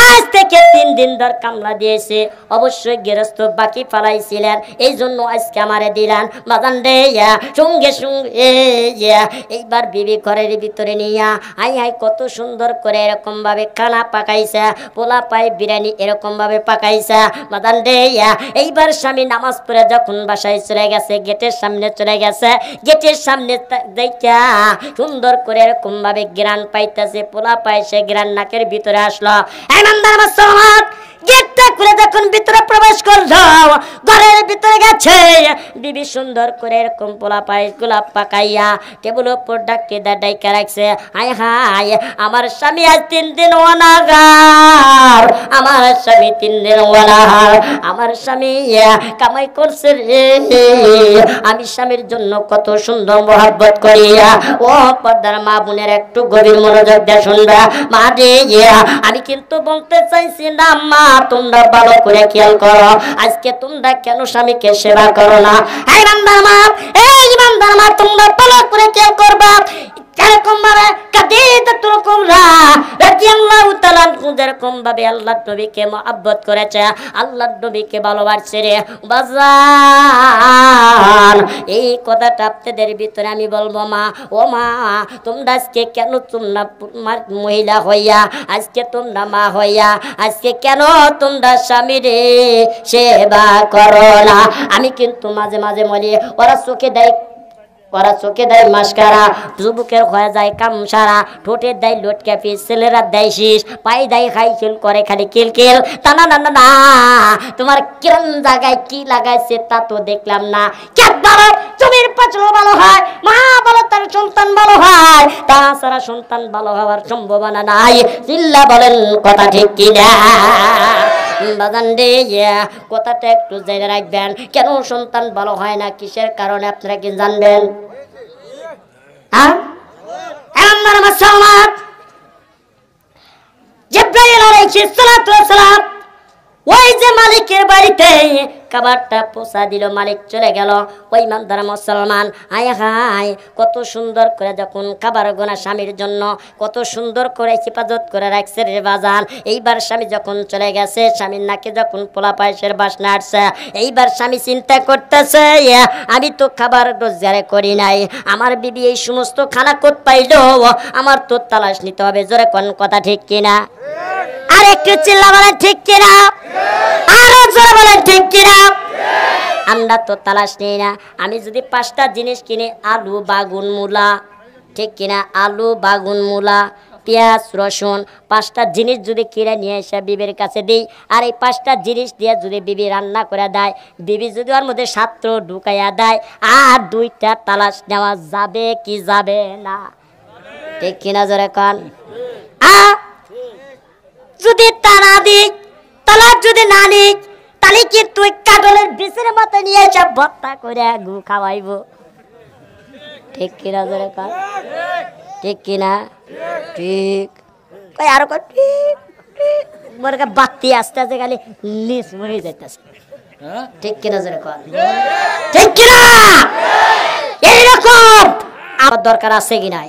আজ থেকে 3 দিন ধর কামলা দিয়েছে অবশ্যই গৃহস্থ বাকি ফালাইছিলেন এই জন্য আজকে আমারে দিলেন বাজান রে সঙ্গে সঙ্গে এইবার বিবি ঘরের ভিতরে নিয়া আই আই কত সুন্দর করে এরকম ভাবে খানা পাকাইছে পোলা পাই বিরিয়ানি এরকম ভাবে পাকাইছে বাজান রে এইবার স্বামী নামাজ পড়ে যখন বাসায় চলে গেছে গেটের সামনে চলে গেছে গেটের সামনে দেখা সুন্দর করে এরকম ভাবে গ্রান পাইতেছে পোলা পাই সে গ্রান নাকের ভিতরে আসলো ইমানদার মুসলমান গেটটা খুলে যখন ভিতরে প্রবেশ করলো ঘরের ভিতরে গেছে বিবি সুন্দর করে এরকম পোলা পায়েস গোলাপ পাকাইয়া টেবিল উপর ডাকে ডাইকা রাখছে হায় হায় আমার স্বামী আজ 3 দিন অনাগার আমার স্বামী 3 দিন অনাগার আমার স্বামী কামাই করছে রে আমি স্বামীর জন্য কত সুন্দর মহব্বত করিয়া ও পর্দার মা বোনের একটু গভীর মনোযোগ দিয়ে শুনবা মা রে আমি কিন্তু বলতে চাইছি না মা তোমরা ভালো করে খেয়াল করো আজকে তোমরা কেন স্বামীকে সেবা করো না এই ইমানদার মা তোমরা ভালো করে খেয়াল করবা যেরকম ভাবে কাদিজাতুল কুবরা রাদিয়াল্লাহু তাআলা যেরকম ভাবে আল্লাহর নবীকে মহব্বত করেছে আল্লাহর নবীকে ভালোবাসছে রে বাজার এই কথাটা আপনাদের ভিতরে আমি বলবো মা ও মা তোমরা আজকে কেন তোমরা মহিলা হইয়া আজকে তোমরা মা হইয়া আজকে কেন তোমরা স্বামীরে সেবা করো না আমি কিন্তু মাঝে মাঝে বলি ওরা চোখে দেয় মাস্কারা যুবকের হয়ে যায় কামসারা ঠোঁটে দেয় লটকা পিস ছেলেরা দেয় শীষ পায়ে দেয় খাইছিল করে খালি কিলকিল তা না না না তোমার কিরণ জায়গায় কি লাগাইছে তা তো দেখলাম না কে বলো জমির পাচলো ভালো হয় মা বলো তার সন্তান ভালো হয় তাছাড়া সন্তান ভালো হওয়ার সম্ভাবনা নাই চিল্লা বলেন কথা ঠিক কিনা বাজান রে কথাটা একটু জেনে রাখবেন কেন সন্তান ভালো হয় না কিসের কারণে আপনারা কি জানবেন আমার মুসলমান জিবরাইল আলাইহিস সালাতু ওয়াস সালাম ওই যে মালিকের বাড়িতে খাবারটা পৌঁছা দিল মালিক চলে গেল ওই ইমানদার মুসলমান আয় হায় কত সুন্দর করে যখন খাবার গোনা স্বামীর জন্য কত সুন্দর করে হেফাজত করে রাখছে রে বাজান এইবার স্বামী যখন চলে গেছে স্বামীর নাকে যখন পোলা পায়েসের বাসনা আসছে এইবার স্বামী চিন্তা করতেছে আমি তো খাবার রোজগারে করি নাই আমার বিবি এই সমস্ত খানা কোথ পাইলো আমার তো তালাশ নিতে হবে জোরে কোন কথা ঠিক কিনা আর একটু চিল্লা বলেন ঠিক কিনা আরো জোরে বলেন ঠিক কিনা আমরা তো তালাশ নেই না আমি যদি 5টা জিনিস কিনে আলু বাগুন মূলা ঠিক কিনা আলু বাগুন মূলা পেঁয়াজ রসুন 5টা জিনিস যদি কিনে নিয়ে এসে বিবির কাছে দিই আর এই 5টা জিনিস দিয়ে যদি বিবি রান্না করে দেয় বিবি যদি ওর মধ্যে সাত্র ঢুকাইয়া দেয় আর 2টা তালাশ নেওয়া যাবে কি যাবে না ঠিক কিনা জোরে কোন যদি তারা দিক তালাশ যদি না নিক তাহলে কিন্তু কাটলের বিষের মতো নিয়ে এসে ভর্তা করে গু খাওয়াইব ঠিক কিনা জোরে কোন ঠিক কিনা ঠিক কই আর ঠিক মোর কা বাতি আস্তে আস্তে খালি লিস মরে যাইতাছে ঠিক কিনা জোরে কোন ঠিক কিনা এইরকম আমার দরকার আছে কি নাই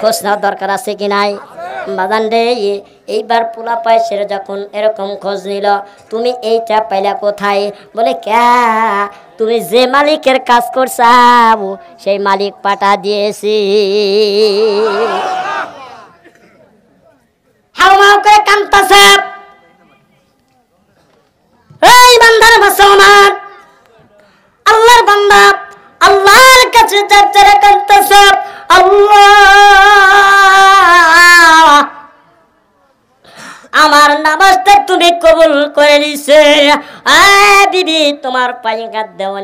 খোঁজ নেওয়ার দরকার আছে কি নাই বাজান রে এইবার পোলা পয়সের যখন এরকম খোঁজ নিল, তুমি এইটা পাইলা কোথায়? বলে ক্যা, তুমি যে মালিকের কাজ করছাও সেই মালিক পাঠা দিয়েছি। হাওমাও করে কান্তাছে, এই বান্দার মুসলমান, আল্লাহর বান্দা আল্লাহর কাছে যারা কান্তাছে, আল্লাহ আমার নামাজটা তুমি কবুল করে নিছে। বিবি তোমার পায়ে হাত দেওয়া